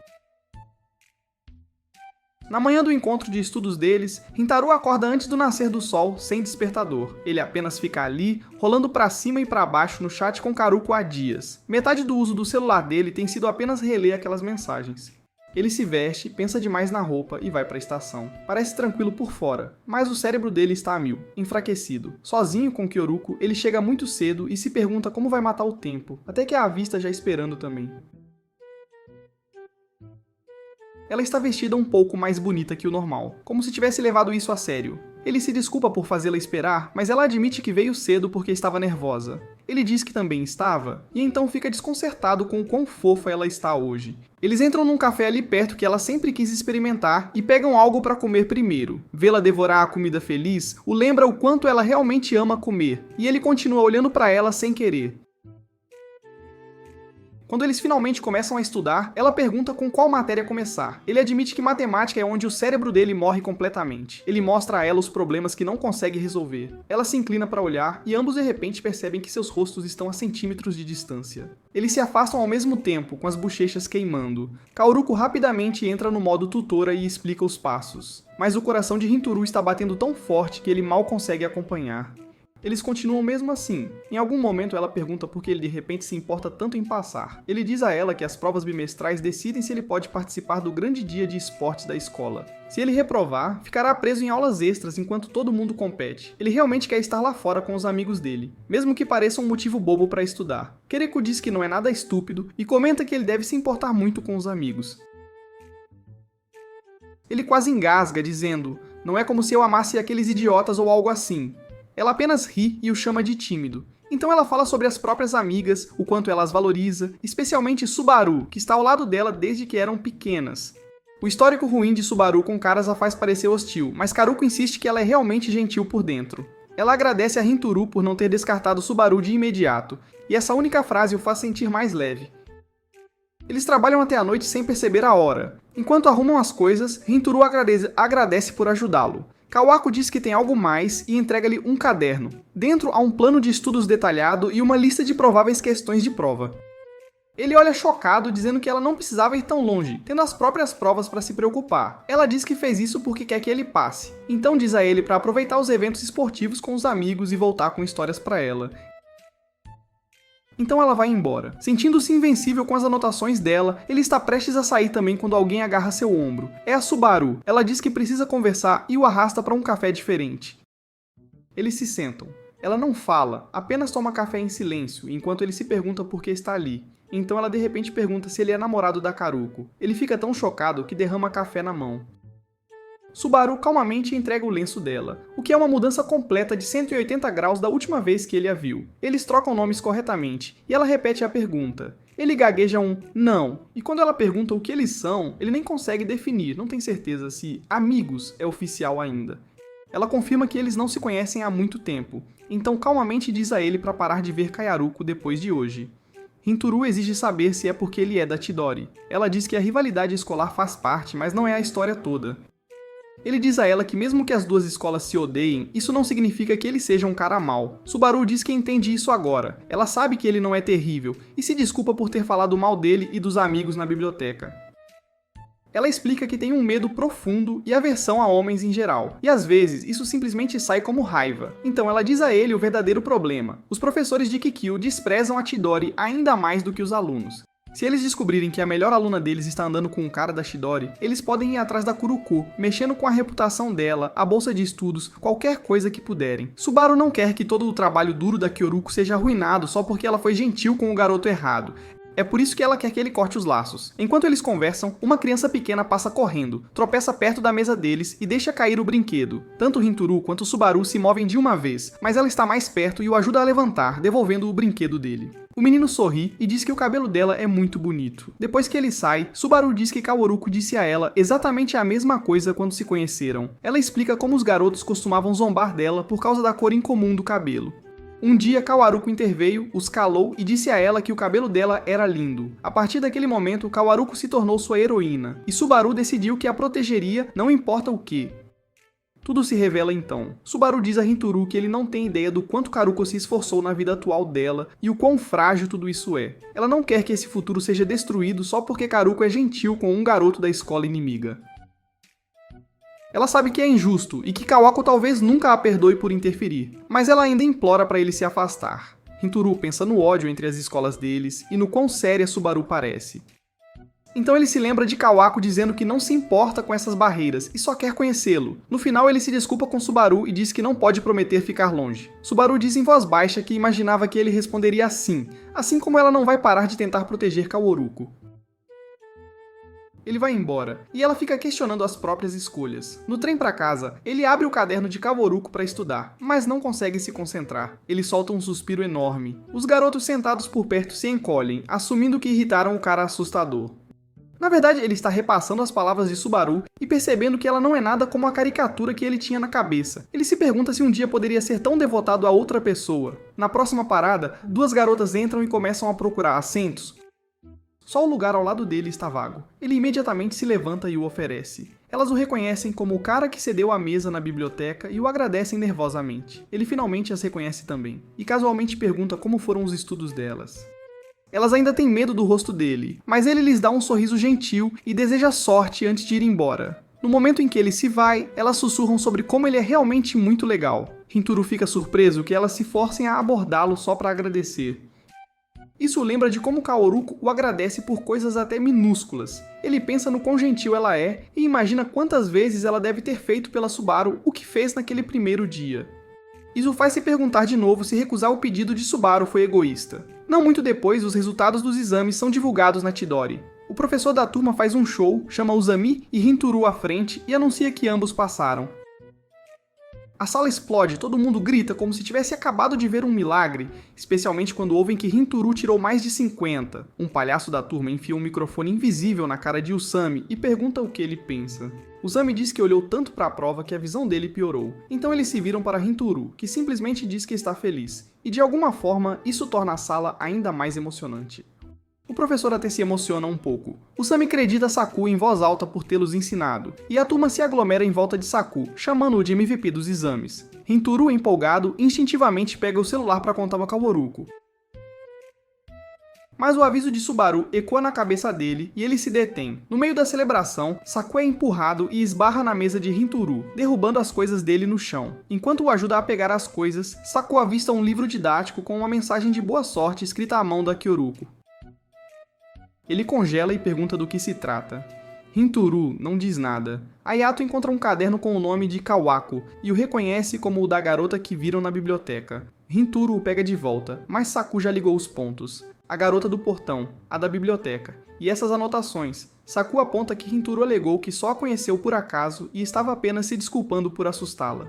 Na manhã do encontro de estudos deles, Rintaro acorda antes do nascer do sol, sem despertador. Ele apenas fica ali, rolando pra cima e pra baixo no chat com Karuko há dias. Metade do uso do celular dele tem sido apenas reler aquelas mensagens. Ele se veste, pensa demais na roupa e vai para a estação. Parece tranquilo por fora, mas o cérebro dele está a mil, enfraquecido. Sozinho com Kyoruko, ele chega muito cedo e se pergunta como vai matar o tempo, até que a avista já esperando também. Ela está vestida um pouco mais bonita que o normal, como se tivesse levado isso a sério. Ele se desculpa por fazê-la esperar, mas ela admite que veio cedo porque estava nervosa. Ele diz que também estava, e então fica desconcertado com o quão fofa ela está hoje. Eles entram num café ali perto que ela sempre quis experimentar e pegam algo para comer primeiro. Vê-la devorar a comida feliz o lembra o quanto ela realmente ama comer, e ele continua olhando para ela sem querer. Quando eles finalmente começam a estudar, ela pergunta com qual matéria começar. Ele admite que matemática é onde o cérebro dele morre completamente. Ele mostra a ela os problemas que não consegue resolver. Ela se inclina para olhar e ambos de repente percebem que seus rostos estão a centímetros de distância. Eles se afastam ao mesmo tempo, com as bochechas queimando. Kaoruko rapidamente entra no modo tutora e explica os passos. Mas o coração de Hinturo está batendo tão forte que ele mal consegue acompanhar. Eles continuam mesmo assim. Em algum momento ela pergunta por que ele de repente se importa tanto em passar. Ele diz a ela que as provas bimestrais decidem se ele pode participar do grande dia de esportes da escola. Se ele reprovar, ficará preso em aulas extras enquanto todo mundo compete. Ele realmente quer estar lá fora com os amigos dele, mesmo que pareça um motivo bobo para estudar. Kereko diz que não é nada estúpido e comenta que ele deve se importar muito com os amigos. Ele quase engasga, dizendo: "Não é como se eu amasse aqueles idiotas ou algo assim." Ela apenas ri e o chama de tímido. Então ela fala sobre as próprias amigas, o quanto ela as valoriza, especialmente Subaru, que está ao lado dela desde que eram pequenas. O histórico ruim de Subaru com caras a faz parecer hostil, mas Karuko insiste que ela é realmente gentil por dentro. Ela agradece a Hinturo por não ter descartado Subaru de imediato, e essa única frase o faz sentir mais leve. Eles trabalham até a noite sem perceber a hora. Enquanto arrumam as coisas, Hinturo agradece por ajudá-lo. Kawako diz que tem algo mais e entrega-lhe um caderno. Dentro há um plano de estudos detalhado e uma lista de prováveis questões de prova. Ele olha chocado, dizendo que ela não precisava ir tão longe, tendo as próprias provas para se preocupar. Ela diz que fez isso porque quer que ele passe. Então diz a ele para aproveitar os eventos esportivos com os amigos e voltar com histórias para ela. Então ela vai embora. Sentindo-se invencível com as anotações dela, ele está prestes a sair também quando alguém agarra seu ombro. É a Subaru. Ela diz que precisa conversar e o arrasta para um café diferente. Eles se sentam. Ela não fala, apenas toma café em silêncio, enquanto ele se pergunta por que está ali. Então ela de repente pergunta se ele é namorado da Karuko. Ele fica tão chocado que derrama café na mão. Subaru calmamente entrega o lenço dela, o que é uma mudança completa de 180 graus da última vez que ele a viu. Eles trocam nomes corretamente, e ela repete a pergunta. Ele gagueja um não, e quando ela pergunta o que eles são, ele nem consegue definir, não tem certeza se amigos é oficial ainda. Ela confirma que eles não se conhecem há muito tempo, então calmamente diz a ele para parar de ver Kayaruko depois de hoje. Hinturu exige saber se é porque ele é da Chidori. Ela diz que a rivalidade escolar faz parte, mas não é a história toda. Ele diz a ela que mesmo que as duas escolas se odeiem, isso não significa que ele seja um cara mau. Subaru diz que entende isso agora. Ela sabe que ele não é terrível, e se desculpa por ter falado mal dele e dos amigos na biblioteca. Ela explica que tem um medo profundo e aversão a homens em geral, e às vezes isso simplesmente sai como raiva. Então ela diz a ele o verdadeiro problema. Os professores de Kikyo desprezam a Chidori ainda mais do que os alunos. Se eles descobrirem que a melhor aluna deles está andando com um cara da Chidori, eles podem ir atrás da Kuruko, mexendo com a reputação dela, a bolsa de estudos, qualquer coisa que puderem. Subaru não quer que todo o trabalho duro da Kyoruko seja arruinado só porque ela foi gentil com o garoto errado. É por isso que ela quer que ele corte os laços. Enquanto eles conversam, uma criança pequena passa correndo, tropeça perto da mesa deles e deixa cair o brinquedo. Tanto Hinturu quanto Subaru se movem de uma vez, mas ela está mais perto e o ajuda a levantar, devolvendo o brinquedo dele. O menino sorri e diz que o cabelo dela é muito bonito. Depois que ele sai, Subaru diz que Kaworuko disse a ela exatamente a mesma coisa quando se conheceram. Ela explica como os garotos costumavam zombar dela por causa da cor incomum do cabelo. Um dia, Kaworuko interveio, os calou e disse a ela que o cabelo dela era lindo. A partir daquele momento, Kaworuko se tornou sua heroína, e Subaru decidiu que a protegeria, não importa o que. Tudo se revela então. Subaru diz a Hinturu que ele não tem ideia do quanto Karuko se esforçou na vida atual dela e o quão frágil tudo isso é. Ela não quer que esse futuro seja destruído só porque Karuko é gentil com um garoto da escola inimiga. Ela sabe que é injusto e que Kawako talvez nunca a perdoe por interferir, mas ela ainda implora para ele se afastar. Hinturu pensa no ódio entre as escolas deles e no quão séria Subaru parece. Então ele se lembra de Kawako dizendo que não se importa com essas barreiras e só quer conhecê-lo. No final ele se desculpa com Subaru e diz que não pode prometer ficar longe. Subaru diz em voz baixa que imaginava que ele responderia assim como ela não vai parar de tentar proteger Kaworuko. Ele vai embora, e ela fica questionando as próprias escolhas. No trem para casa, ele abre o caderno de Kaworuko para estudar, mas não consegue se concentrar. Ele solta um suspiro enorme. Os garotos sentados por perto se encolhem, assumindo que irritaram o cara assustador. Na verdade, ele está repassando as palavras de Subaru e percebendo que ela não é nada como a caricatura que ele tinha na cabeça. Ele se pergunta se um dia poderia ser tão devotado a outra pessoa. Na próxima parada, duas garotas entram e começam a procurar assentos. Só o lugar ao lado dele está vago. Ele imediatamente se levanta e o oferece. Elas o reconhecem como o cara que cedeu a mesa na biblioteca e o agradecem nervosamente. Ele finalmente as reconhece também, e casualmente pergunta como foram os estudos delas. Elas ainda têm medo do rosto dele, mas ele lhes dá um sorriso gentil e deseja sorte antes de ir embora. No momento em que ele se vai, elas sussurram sobre como ele é realmente muito legal. Hinturu fica surpreso que elas se forcem a abordá-lo só para agradecer. Isso lembra de como Kaworuko o agradece por coisas até minúsculas. Ele pensa no quão gentil ela é e imagina quantas vezes ela deve ter feito pela Subaru o que fez naquele primeiro dia. Isso faz se perguntar de novo se recusar o pedido de Subaru foi egoísta. Não muito depois, os resultados dos exames são divulgados na Chidori. O professor da turma faz um show, chama Uzami e Hinturu à frente e anuncia que ambos passaram. A sala explode, todo mundo grita como se tivesse acabado de ver um milagre, especialmente quando ouvem que Hinturu tirou mais de 50. Um palhaço da turma enfia um microfone invisível na cara de Usami e pergunta o que ele pensa. Usami diz que olhou tanto para a prova que a visão dele piorou. Então eles se viram para Hinturu, que simplesmente diz que está feliz. E de alguma forma, isso torna a sala ainda mais emocionante. O professor até se emociona um pouco. Usami acredita Saku em voz alta por tê-los ensinado, e a turma se aglomera em volta de Saku, chamando-o de MVP dos exames. Hinturu, empolgado, instintivamente pega o celular para contar a Kaworuko. Mas o aviso de Subaru ecoa na cabeça dele e ele se detém. No meio da celebração, Saku é empurrado e esbarra na mesa de Hinturu, derrubando as coisas dele no chão. Enquanto o ajuda a pegar as coisas, Saku avista um livro didático com uma mensagem de boa sorte escrita à mão da Kyoruko. Ele congela e pergunta do que se trata. Hinturu não diz nada. Ayato encontra um caderno com o nome de Kawako e o reconhece como o da garota que viram na biblioteca. Hinturu o pega de volta, mas Saku já ligou os pontos. A garota do portão, a da biblioteca. E essas anotações. Saku aponta que Hinturu alegou que só a conheceu por acaso e estava apenas se desculpando por assustá-la.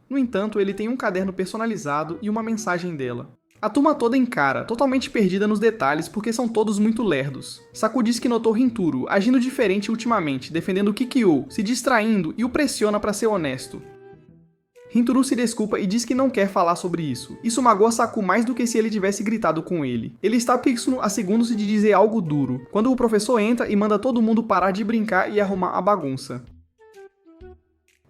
No entanto, ele tem um caderno personalizado e uma mensagem dela. A turma toda encara, totalmente perdida nos detalhes porque são todos muito lerdos. Saku diz que notou Hinturu agindo diferente ultimamente, defendendo Kikyo, se distraindo e o pressiona para ser honesto. Hinturu se desculpa e diz que não quer falar sobre isso. Isso magoa Saku mais do que se ele tivesse gritado com ele. Ele está fixo a segundos de dizer algo duro, quando o professor entra e manda todo mundo parar de brincar e arrumar a bagunça.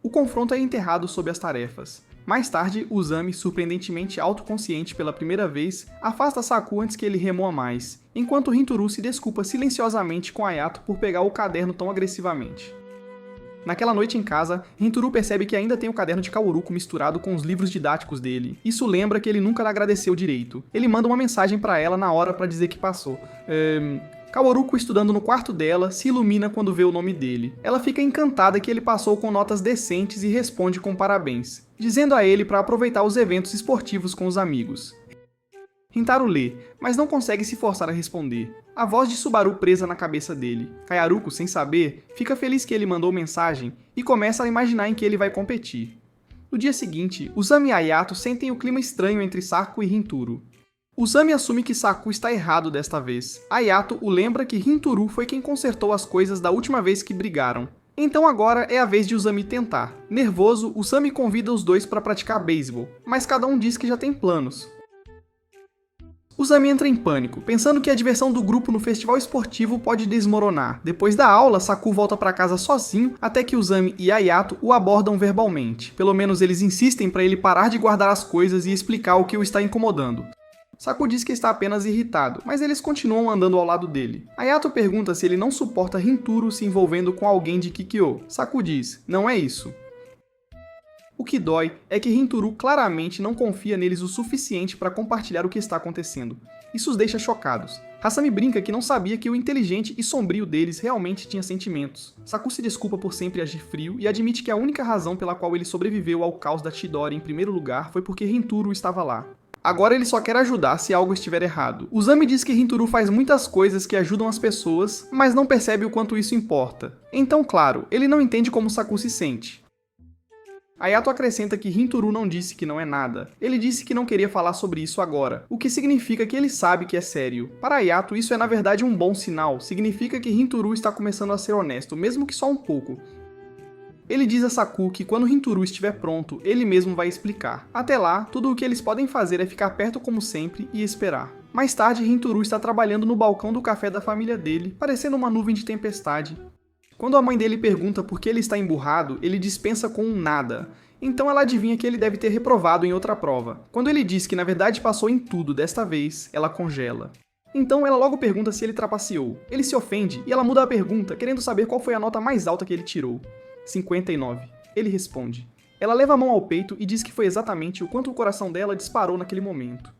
O confronto é enterrado sob as tarefas. Mais tarde, Uzami, surpreendentemente autoconsciente pela primeira vez, afasta Saku antes que ele remoa mais, enquanto Hinturu se desculpa silenciosamente com Ayato por pegar o caderno tão agressivamente. Naquela noite em casa, Hinturu percebe que ainda tem o caderno de Kaworuko misturado com os livros didáticos dele. Isso lembra que ele nunca lhe agradeceu direito. Ele manda uma mensagem pra ela na hora pra dizer que passou. Kaworuko, estudando no quarto dela, se ilumina quando vê o nome dele. Ela fica encantada que ele passou com notas decentes e responde com parabéns, dizendo a ele pra aproveitar os eventos esportivos com os amigos. Hintaro lê, mas não consegue se forçar a responder. A voz de Subaru presa na cabeça dele. Kayaruko, sem saber, fica feliz que ele mandou mensagem e começa a imaginar em que ele vai competir. No dia seguinte, Uzami e Ayato sentem o clima estranho entre Saku e Hinturu. Uzami assume que Saku está errado desta vez. Ayato o lembra que Hinturu foi quem consertou as coisas da última vez que brigaram. Então agora é a vez de Uzami tentar. Nervoso, Uzami convida os dois para praticar beisebol, mas cada um diz que já tem planos. Uzami entra em pânico, pensando que a diversão do grupo no festival esportivo pode desmoronar. Depois da aula, Saku volta para casa sozinho, até que Uzami e Ayato o abordam verbalmente. Pelo menos eles insistem para ele parar de guardar as coisas e explicar o que o está incomodando. Saku diz que está apenas irritado, mas eles continuam andando ao lado dele. Ayato pergunta se ele não suporta Hinturu se envolvendo com alguém de Kikyo. Saku diz, não é isso. O que dói é que Hinturu claramente não confia neles o suficiente para compartilhar o que está acontecendo. Isso os deixa chocados. Hasami brinca que não sabia que o inteligente e sombrio deles realmente tinha sentimentos. Saku se desculpa por sempre agir frio e admite que a única razão pela qual ele sobreviveu ao caos da Chidori em primeiro lugar foi porque Hinturu estava lá. Agora ele só quer ajudar se algo estiver errado. Uzami diz que Hinturu faz muitas coisas que ajudam as pessoas, mas não percebe o quanto isso importa. Então, claro, ele não entende como Saku se sente. Ayato acrescenta que Hinturu não disse que não é nada. Ele disse que não queria falar sobre isso agora, o que significa que ele sabe que é sério. Para Ayato, isso é na verdade um bom sinal. Significa que Hinturu está começando a ser honesto, mesmo que só um pouco. Ele diz a Saku que quando Hinturu estiver pronto, ele mesmo vai explicar. Até lá, tudo o que eles podem fazer é ficar perto como sempre e esperar. Mais tarde, Hinturu está trabalhando no balcão do café da família dele, parecendo uma nuvem de tempestade. Quando a mãe dele pergunta por que ele está emburrado, ele dispensa com um nada. Então ela adivinha que ele deve ter reprovado em outra prova. Quando ele diz que na verdade passou em tudo desta vez, ela congela. Então ela logo pergunta se ele trapaceou. Ele se ofende e ela muda a pergunta, querendo saber qual foi a nota mais alta que ele tirou. 59. Ele responde. Ela leva a mão ao peito e diz que foi exatamente o quanto o coração dela disparou naquele momento.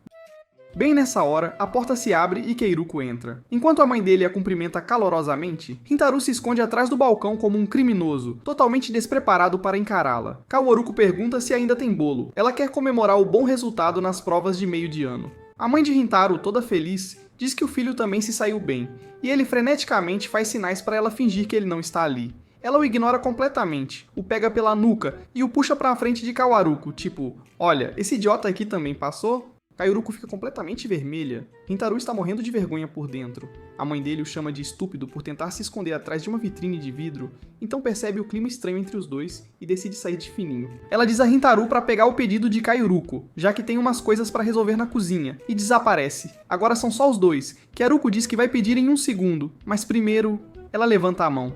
Bem nessa hora, a porta se abre e Keiruko entra. Enquanto a mãe dele a cumprimenta calorosamente, Hintaro se esconde atrás do balcão como um criminoso, totalmente despreparado para encará-la. Kaworuko pergunta se ainda tem bolo. Ela quer comemorar o bom resultado nas provas de meio de ano. A mãe de Hintaro, toda feliz, diz que o filho também se saiu bem, e ele freneticamente faz sinais para ela fingir que ele não está ali. Ela o ignora completamente, o pega pela nuca e o puxa pra frente de Kaworuko, tipo, olha, esse idiota aqui também passou? Kaworuko fica completamente vermelha. Hintaro está morrendo de vergonha por dentro. A mãe dele o chama de estúpido por tentar se esconder atrás de uma vitrine de vidro, então percebe o clima estranho entre os dois e decide sair de fininho. Ela diz a Hintaro para pegar o pedido de Kaworuko, já que tem umas coisas para resolver na cozinha, e desaparece. Agora são só os dois. Kaworuko diz que vai pedir em 1 segundo, mas primeiro, ela levanta a mão.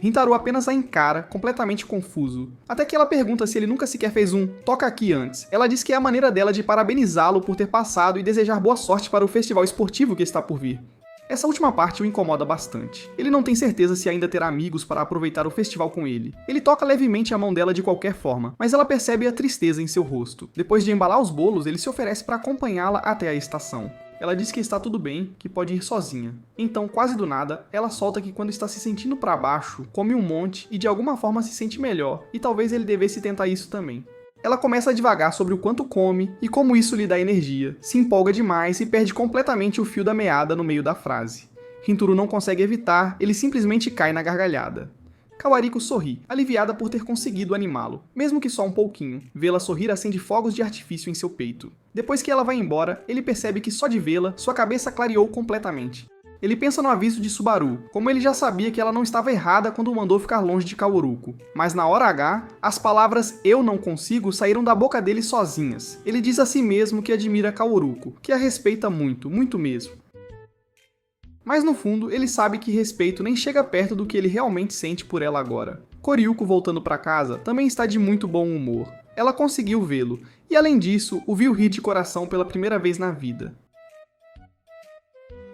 Rintaro apenas a encara, completamente confuso. Até que ela pergunta se ele nunca sequer fez um "toca aqui" antes. Ela diz que é a maneira dela de parabenizá-lo por ter passado e desejar boa sorte para o festival esportivo que está por vir. Essa última parte o incomoda bastante. Ele não tem certeza se ainda terá amigos para aproveitar o festival com ele. Ele toca levemente a mão dela de qualquer forma, mas ela percebe a tristeza em seu rosto. Depois de embalar os bolos, ele se oferece para acompanhá-la até a estação. Ela diz que está tudo bem, que pode ir sozinha. Então, quase do nada, ela solta que quando está se sentindo para baixo, come um monte e de alguma forma se sente melhor, e talvez ele devesse tentar isso também. Ela começa a divagar sobre o quanto come e como isso lhe dá energia, se empolga demais e perde completamente o fio da meada no meio da frase. Rintaro não consegue evitar, ele simplesmente cai na gargalhada. Kawariko sorri, aliviada por ter conseguido animá-lo, mesmo que só um pouquinho. Vê-la sorrir acende fogos de artifício em seu peito. Depois que ela vai embora, ele percebe que só de vê-la, sua cabeça clareou completamente. Ele pensa no aviso de Subaru, como ele já sabia que ela não estava errada quando o mandou ficar longe de Kaworuko. Mas na hora H, as palavras "eu não consigo" saíram da boca dele sozinhas. Ele diz a si mesmo que admira Kaworuko, que a respeita muito, muito mesmo. Mas no fundo, ele sabe que respeito nem chega perto do que ele realmente sente por ela agora. Koryuko, voltando para casa, também está de muito bom humor. Ela conseguiu vê-lo, e além disso, o viu rir de coração pela primeira vez na vida.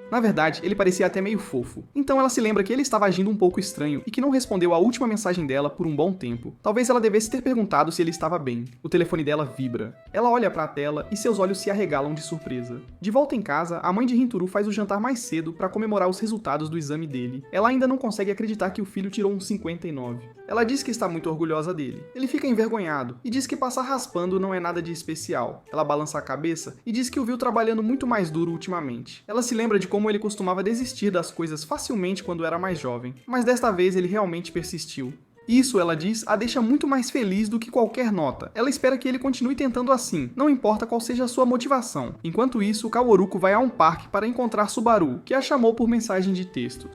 Na verdade, ele parecia até meio fofo. Então ela se lembra que ele estava agindo um pouco estranho e que não respondeu à última mensagem dela por um bom tempo. Talvez ela devesse ter perguntado se ele estava bem. O telefone dela vibra. Ela olha para a tela e seus olhos se arregalam de surpresa. De volta em casa, a mãe de Rintaro faz o jantar mais cedo para comemorar os resultados do exame dele. Ela ainda não consegue acreditar que o filho tirou um 59. Ela diz que está muito orgulhosa dele. Ele fica envergonhado e diz que passar raspando não é nada de especial. Ela balança a cabeça e diz que o viu trabalhando muito mais duro ultimamente. Ela se lembra de como ele costumava desistir das coisas facilmente quando era mais jovem, mas desta vez ele realmente persistiu. Isso, ela diz, a deixa muito mais feliz do que qualquer nota. Ela espera que ele continue tentando assim, não importa qual seja a sua motivação. Enquanto isso, Kaworuko vai a um parque para encontrar Subaru, que a chamou por mensagem de texto.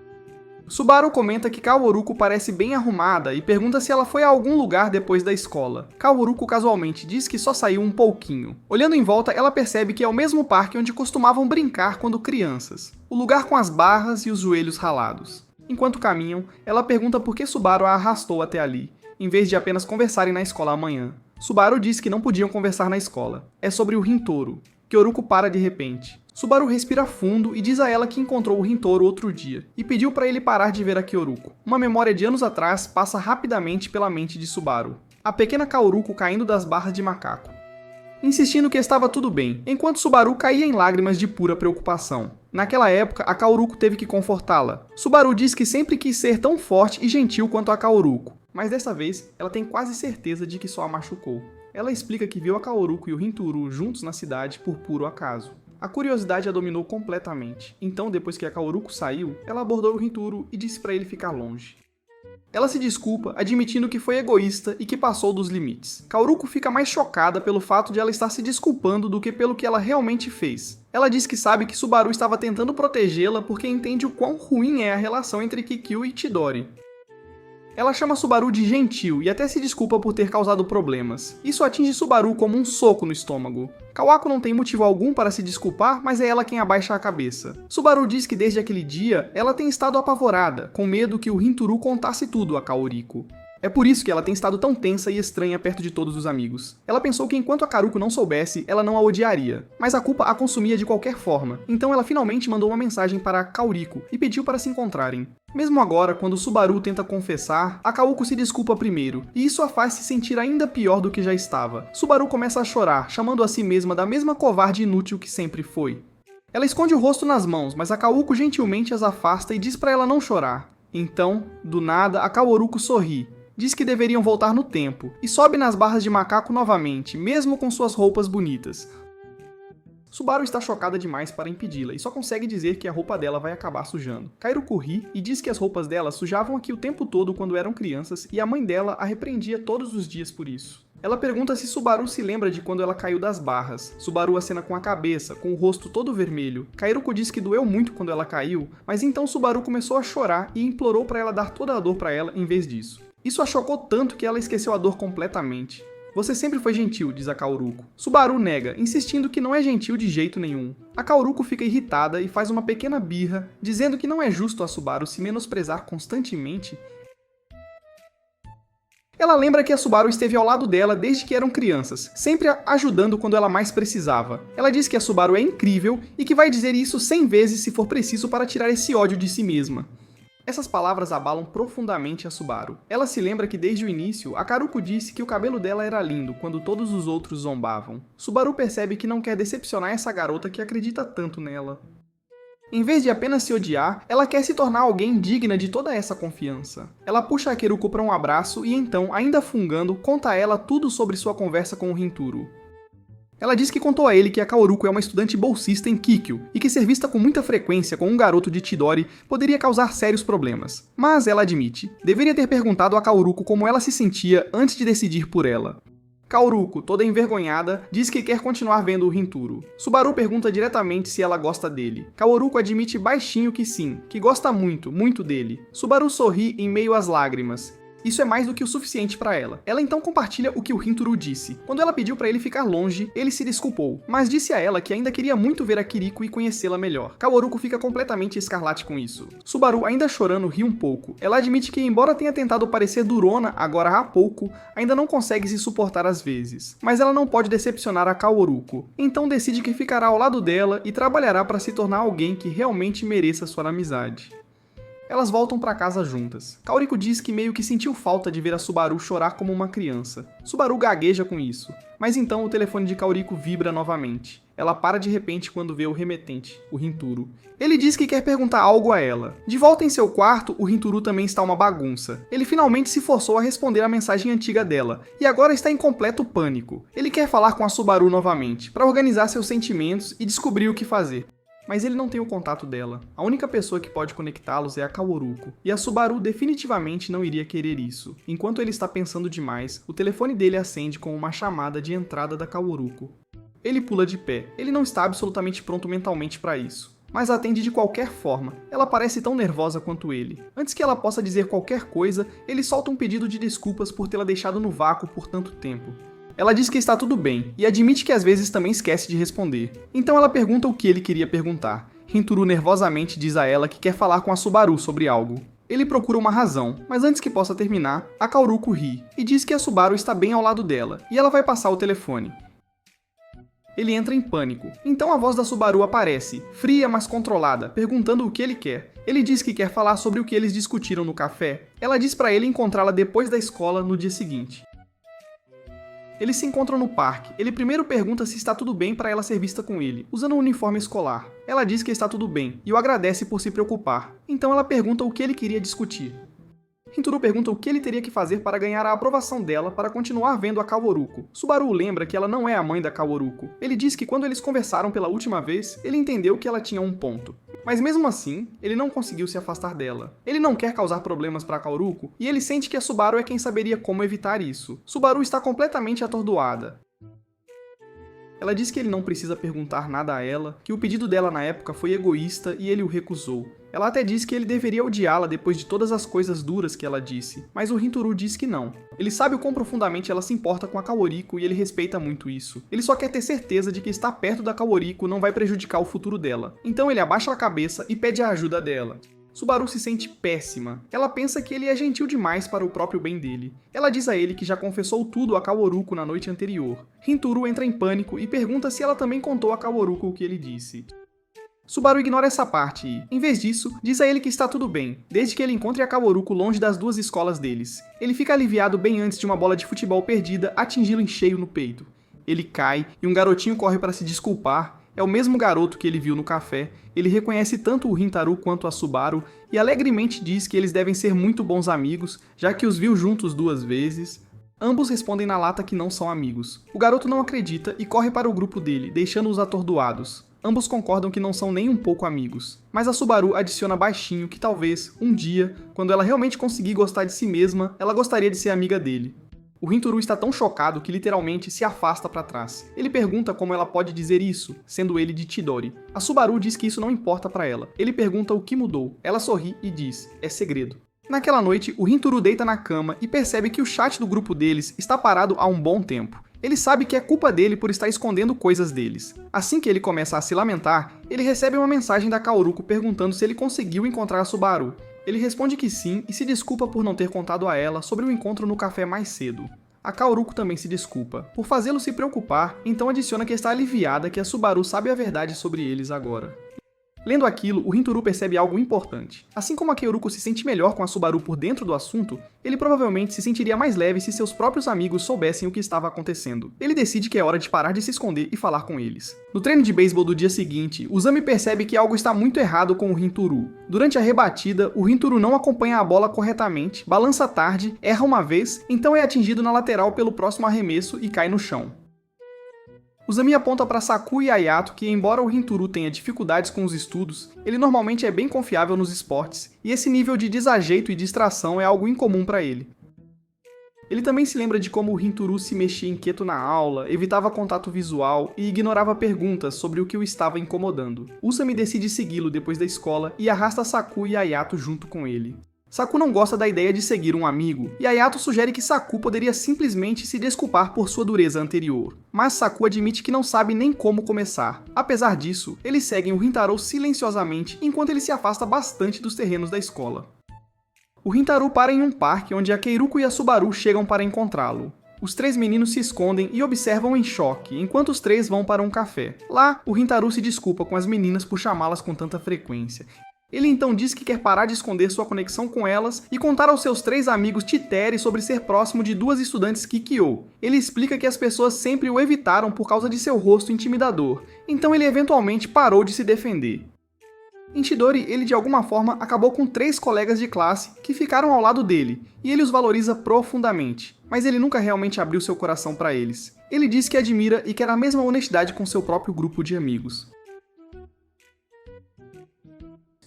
Subaru comenta que Kaworuko parece bem arrumada e pergunta se ela foi a algum lugar depois da escola. Kaworuko casualmente diz que só saiu um pouquinho. Olhando em volta, ela percebe que é o mesmo parque onde costumavam brincar quando crianças. O lugar com as barras e os joelhos ralados. Enquanto caminham, ela pergunta por que Subaru a arrastou até ali, em vez de apenas conversarem na escola amanhã. Subaru diz que não podiam conversar na escola. É sobre o Rintaro. Kyoruko para de repente. Subaru respira fundo e diz a ela que encontrou o Rintaro outro dia, e pediu para ele parar de ver a Kyoruko. Uma memória de anos atrás passa rapidamente pela mente de Subaru. A pequena Kaoruko caindo das barras de macaco. Insistindo que estava tudo bem, enquanto Subaru caía em lágrimas de pura preocupação. Naquela época, a Kaoruko teve que confortá-la. Subaru diz que sempre quis ser tão forte e gentil quanto a Kaoruko, mas dessa vez ela tem quase certeza de que só a machucou. Ela explica que viu a Kaoruko e o Rintaro juntos na cidade por puro acaso. A curiosidade a dominou completamente, então depois que a Kaoruko saiu, ela abordou o Rintaro e disse para ele ficar longe. Ela se desculpa, admitindo que foi egoísta e que passou dos limites. Kaoruko fica mais chocada pelo fato de ela estar se desculpando do que pelo que ela realmente fez. Ela diz que sabe que Subaru estava tentando protegê-la porque entende o quão ruim é a relação entre Kikyo e Chidori. Ela chama Subaru de gentil e até se desculpa por ter causado problemas. Isso atinge Subaru como um soco no estômago. Kawako não tem motivo algum para se desculpar, mas é ela quem abaixa a cabeça. Subaru diz que desde aquele dia, ela tem estado apavorada, com medo que o Rintaro contasse tudo a Kaoriko. É por isso que ela tem estado tão tensa e estranha perto de todos os amigos. Ela pensou que enquanto a Karuko não soubesse, ela não a odiaria, mas a culpa a consumia de qualquer forma. Então ela finalmente mandou uma mensagem para a Kaoriko e pediu para se encontrarem. Mesmo agora, quando Subaru tenta confessar, a Kaoruko se desculpa primeiro, e isso a faz se sentir ainda pior do que já estava. Subaru começa a chorar, chamando a si mesma da mesma covarde inútil que sempre foi. Ela esconde o rosto nas mãos, mas a Kaoruko gentilmente as afasta e diz para ela não chorar. Então, do nada, a Kaoruko sorri. Diz que deveriam voltar no tempo, e sobe nas barras de macaco novamente, mesmo com suas roupas bonitas. Subaru está chocada demais para impedi-la, e só consegue dizer que a roupa dela vai acabar sujando. Kairuko ri e diz que as roupas dela sujavam aqui o tempo todo quando eram crianças, e a mãe dela a repreendia todos os dias por isso. Ela pergunta se Subaru se lembra de quando ela caiu das barras. Subaru acena com a cabeça, com o rosto todo vermelho. Kairuko diz que doeu muito quando ela caiu, mas então Subaru começou a chorar e implorou para ela dar toda a dor para ela em vez disso. Isso a chocou tanto que ela esqueceu a dor completamente. Você sempre foi gentil, diz a Kaoruko. Subaru nega, insistindo que não é gentil de jeito nenhum. A Kaoruko fica irritada e faz uma pequena birra, dizendo que não é justo a Subaru se menosprezar constantemente. Ela lembra que a Subaru esteve ao lado dela desde que eram crianças, sempre ajudando quando ela mais precisava. Ela diz que a Subaru é incrível e que vai dizer isso 100 vezes se for preciso para tirar esse ódio de si mesma. Essas palavras abalam profundamente a Subaru. Ela se lembra que desde o início, a Karuko disse que o cabelo dela era lindo quando todos os outros zombavam. Subaru percebe que não quer decepcionar essa garota que acredita tanto nela. Em vez de apenas se odiar, ela quer se tornar alguém digna de toda essa confiança. Ela puxa a Keruko para um abraço e então, ainda fungando, conta a ela tudo sobre sua conversa com o Rintaro. Ela diz que contou a ele que a Kaoruko é uma estudante bolsista em Kikyo e que ser vista com muita frequência com um garoto de Chidori poderia causar sérios problemas. Mas ela admite, deveria ter perguntado a Kaoruko como ela se sentia antes de decidir por ela. Kaoruko, toda envergonhada, diz que quer continuar vendo o Rintaro. Subaru pergunta diretamente se ela gosta dele. Kaoruko admite baixinho que sim, que gosta muito, muito dele. Subaru sorri em meio às lágrimas. Isso é mais do que o suficiente para ela. Ela então compartilha o que o Rintaro disse. Quando ela pediu para ele ficar longe, ele se desculpou, mas disse a ela que ainda queria muito ver a Kiriko e conhecê-la melhor. Kaoruko fica completamente escarlate com isso. Subaru, ainda chorando, ri um pouco. Ela admite que, embora tenha tentado parecer durona agora há pouco, ainda não consegue se suportar às vezes. Mas ela não pode decepcionar a Kaoruko. Então decide que ficará ao lado dela e trabalhará para se tornar alguém que realmente mereça sua amizade. Elas voltam para casa juntas. Kaoriko diz que meio que sentiu falta de ver a Subaru chorar como uma criança. Subaru gagueja com isso, mas então o telefone de Kaoriko vibra novamente. Ela para de repente quando vê o remetente, o Rintaro. Ele diz que quer perguntar algo a ela. De volta em seu quarto, o Rintaro também está uma bagunça. Ele finalmente se forçou a responder a mensagem antiga dela, e agora está em completo pânico. Ele quer falar com a Subaru novamente, para organizar seus sentimentos e descobrir o que fazer. Mas ele não tem o contato dela. A única pessoa que pode conectá-los é a Kaoruko, e a Subaru definitivamente não iria querer isso. Enquanto ele está pensando demais, o telefone dele acende com uma chamada de entrada da Kaoruko. Ele pula de pé. Ele não está absolutamente pronto mentalmente para isso, mas atende de qualquer forma. Ela parece tão nervosa quanto ele. Antes que ela possa dizer qualquer coisa, ele solta um pedido de desculpas por tê-la deixado no vácuo por tanto tempo. Ela diz que está tudo bem, e admite que às vezes também esquece de responder. Então ela pergunta o que ele queria perguntar. Rintaro nervosamente diz a ela que quer falar com a Subaru sobre algo. Ele procura uma razão, mas antes que possa terminar, a Kaoruko ri, e diz que a Subaru está bem ao lado dela, e ela vai passar o telefone. Ele entra em pânico. Então a voz da Subaru aparece, fria mas controlada, perguntando o que ele quer. Ele diz que quer falar sobre o que eles discutiram no café. Ela diz para ele encontrá-la depois da escola no dia seguinte. Eles se encontram no parque. Ele primeiro pergunta se está tudo bem para ela ser vista com ele, usando um uniforme escolar. Ela diz que está tudo bem, e o agradece por se preocupar. Então ela pergunta o que ele queria discutir. Rintaro pergunta o que ele teria que fazer para ganhar a aprovação dela para continuar vendo a Kaoruko. Subaru lembra que ela não é a mãe da Kaoruko. Ele diz que quando eles conversaram pela última vez, ele entendeu que ela tinha um ponto. Mas mesmo assim, ele não conseguiu se afastar dela. Ele não quer causar problemas para Kaoruko, e ele sente que a Subaru é quem saberia como evitar isso. Subaru está completamente atordoada. Ela diz que ele não precisa perguntar nada a ela, que o pedido dela na época foi egoísta e ele o recusou. Ela até diz que ele deveria odiá-la depois de todas as coisas duras que ela disse, mas o Rintaro diz que não. Ele sabe o quão profundamente ela se importa com a Kaoriko e ele respeita muito isso. Ele só quer ter certeza de que estar perto da Kaoriko não vai prejudicar o futuro dela. Então ele abaixa a cabeça e pede a ajuda dela. Subaru se sente péssima. Ela pensa que ele é gentil demais para o próprio bem dele. Ela diz a ele que já confessou tudo a Kaoruko na noite anterior. Rintaro entra em pânico e pergunta se ela também contou a Kaoruko o que ele disse. Subaru ignora essa parte e, em vez disso, diz a ele que está tudo bem, desde que ele encontre a Kaoruko longe das duas escolas deles. Ele fica aliviado bem antes de uma bola de futebol perdida atingi-lo em cheio no peito. Ele cai e um garotinho corre para se desculpar. É o mesmo garoto que ele viu no café. Ele reconhece tanto o Rintaro quanto a Subaru e alegremente diz que eles devem ser muito bons amigos, já que os viu juntos 2 vezes. Ambos respondem na lata que não são amigos. O garoto não acredita e corre para o grupo dele, deixando-os atordoados. Ambos concordam que não são nem um pouco amigos. Mas a Subaru adiciona baixinho que talvez, um dia, quando ela realmente conseguir gostar de si mesma, ela gostaria de ser amiga dele. O Rintaro está tão chocado que literalmente se afasta para trás. Ele pergunta como ela pode dizer isso, sendo ele de Chidori. A Subaru diz que isso não importa para ela. Ele pergunta o que mudou. Ela sorri e diz, é segredo. Naquela noite, o Rintaro deita na cama e percebe que o chat do grupo deles está parado há um bom tempo. Ele sabe que é culpa dele por estar escondendo coisas deles. Assim que ele começa a se lamentar, ele recebe uma mensagem da Kaoruko perguntando se ele conseguiu encontrar a Subaru. Ele responde que sim e se desculpa por não ter contado a ela sobre o encontro no café mais cedo. A Kaoruko também se desculpa por fazê-lo se preocupar, então adiciona que está aliviada que a Subaru sabe a verdade sobre eles agora. Lendo aquilo, o Hintaro percebe algo importante. Assim como a Kaoruko se sente melhor com a Subaru por dentro do assunto, ele provavelmente se sentiria mais leve se seus próprios amigos soubessem o que estava acontecendo. Ele decide que é hora de parar de se esconder e falar com eles. No treino de beisebol do dia seguinte, Uzami percebe que algo está muito errado com o Hintaro. Durante a rebatida, o Hintaro não acompanha a bola corretamente, balança tarde, erra uma vez, então é atingido na lateral pelo próximo arremesso e cai no chão. Uzami aponta para Saku e Ayato que, embora o Hintaro tenha dificuldades com os estudos, ele normalmente é bem confiável nos esportes, e esse nível de desajeito e distração é algo incomum para ele. Ele também se lembra de como o Hintaro se mexia inquieto na aula, evitava contato visual e ignorava perguntas sobre o que o estava incomodando. Uzami decide segui-lo depois da escola e arrasta Saku e Ayato junto com ele. Saku não gosta da ideia de seguir um amigo, e Ayato sugere que Saku poderia simplesmente se desculpar por sua dureza anterior. Mas Saku admite que não sabe nem como começar. Apesar disso, eles seguem o Hintaro silenciosamente enquanto ele se afasta bastante dos terrenos da escola. O Hintaro para em um parque onde a Keiruko e a Subaru chegam para encontrá-lo. Os três meninos se escondem e observam em choque, enquanto os três vão para um café. Lá, o Hintaro se desculpa com as meninas por chamá-las com tanta frequência. Ele então diz que quer parar de esconder sua conexão com elas e contar aos seus três amigos Chitere sobre ser próximo de duas estudantes Kikyo. Ele explica que as pessoas sempre o evitaram por causa de seu rosto intimidador, então ele eventualmente parou de se defender. Em Chidori, ele de alguma forma acabou com 3 colegas de classe que ficaram ao lado dele, e ele os valoriza profundamente, mas ele nunca realmente abriu seu coração para eles. Ele diz que admira e quer a mesma honestidade com seu próprio grupo de amigos.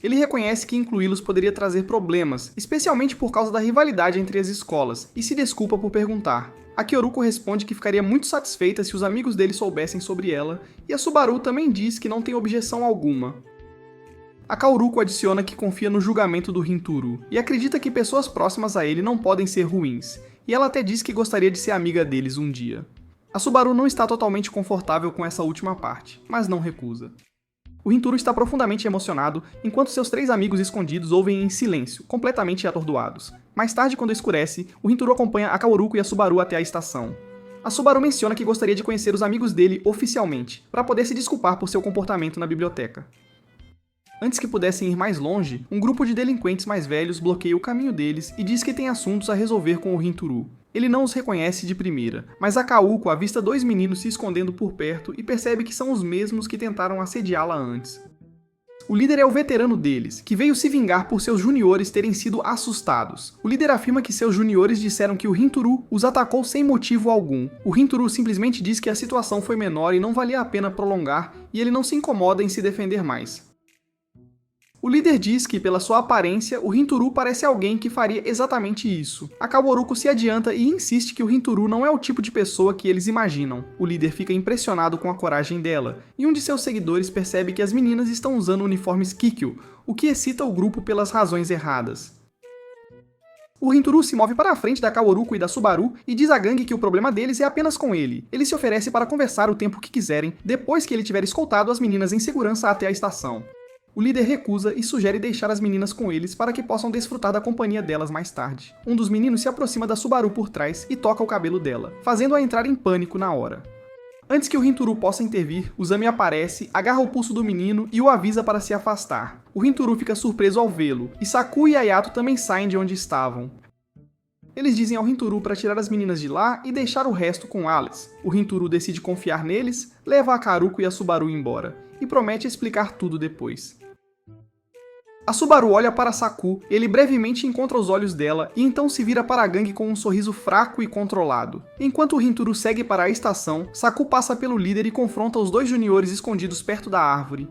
Ele reconhece que incluí-los poderia trazer problemas, especialmente por causa da rivalidade entre as escolas, e se desculpa por perguntar. A Kyoruko responde que ficaria muito satisfeita se os amigos dele soubessem sobre ela, e a Subaru também diz que não tem objeção alguma. A Kaoruko adiciona que confia no julgamento do Hintaro, e acredita que pessoas próximas a ele não podem ser ruins, e ela até diz que gostaria de ser amiga deles um dia. A Subaru não está totalmente confortável com essa última parte, mas não recusa. O Hintaro está profundamente emocionado, enquanto seus 3 amigos escondidos ouvem em silêncio, completamente atordoados. Mais tarde, quando escurece, o Hintaro acompanha a Kaoruko e a Subaru até a estação. A Subaru menciona que gostaria de conhecer os amigos dele oficialmente, para poder se desculpar por seu comportamento na biblioteca. Antes que pudessem ir mais longe, um grupo de delinquentes mais velhos bloqueia o caminho deles e diz que tem assuntos a resolver com o Hintaro. Ele não os reconhece de primeira, mas a Kaoruko avista 2 meninos se escondendo por perto e percebe que são os mesmos que tentaram assediá-la antes. O líder é o veterano deles, que veio se vingar por seus juniores terem sido assustados. O líder afirma que seus juniores disseram que o Hintaro os atacou sem motivo algum. O Hintaro simplesmente diz que a situação foi menor e não valia a pena prolongar, e ele não se incomoda em se defender mais. O líder diz que, pela sua aparência, o Hintaro parece alguém que faria exatamente isso. A Kaoruko se adianta e insiste que o Hintaro não é o tipo de pessoa que eles imaginam. O líder fica impressionado com a coragem dela, e um de seus seguidores percebe que as meninas estão usando uniformes Kikyo, o que excita o grupo pelas razões erradas. O Hintaro se move para a frente da Kaoruko e da Subaru e diz à gangue que o problema deles é apenas com ele. Ele se oferece para conversar o tempo que quiserem, depois que ele tiver escoltado as meninas em segurança até a estação. O líder recusa e sugere deixar as meninas com eles para que possam desfrutar da companhia delas mais tarde. Um dos meninos se aproxima da Subaru por trás e toca o cabelo dela, fazendo-a entrar em pânico na hora. Antes que o Hintaro possa intervir, Uzami aparece, agarra o pulso do menino e o avisa para se afastar. O Hintaro fica surpreso ao vê-lo, e Saku e Ayato também saem de onde estavam. Eles dizem ao Hintaro para tirar as meninas de lá e deixar o resto com Alice. O Hintaro decide confiar neles, leva a Kaoruko e a Subaru embora, e promete explicar tudo depois. A Subaru olha para Saku, ele brevemente encontra os olhos dela e então se vira para a gangue com um sorriso fraco e controlado. Enquanto o Hintaro segue para a estação, Saku passa pelo líder e confronta os 2 juniores escondidos perto da árvore.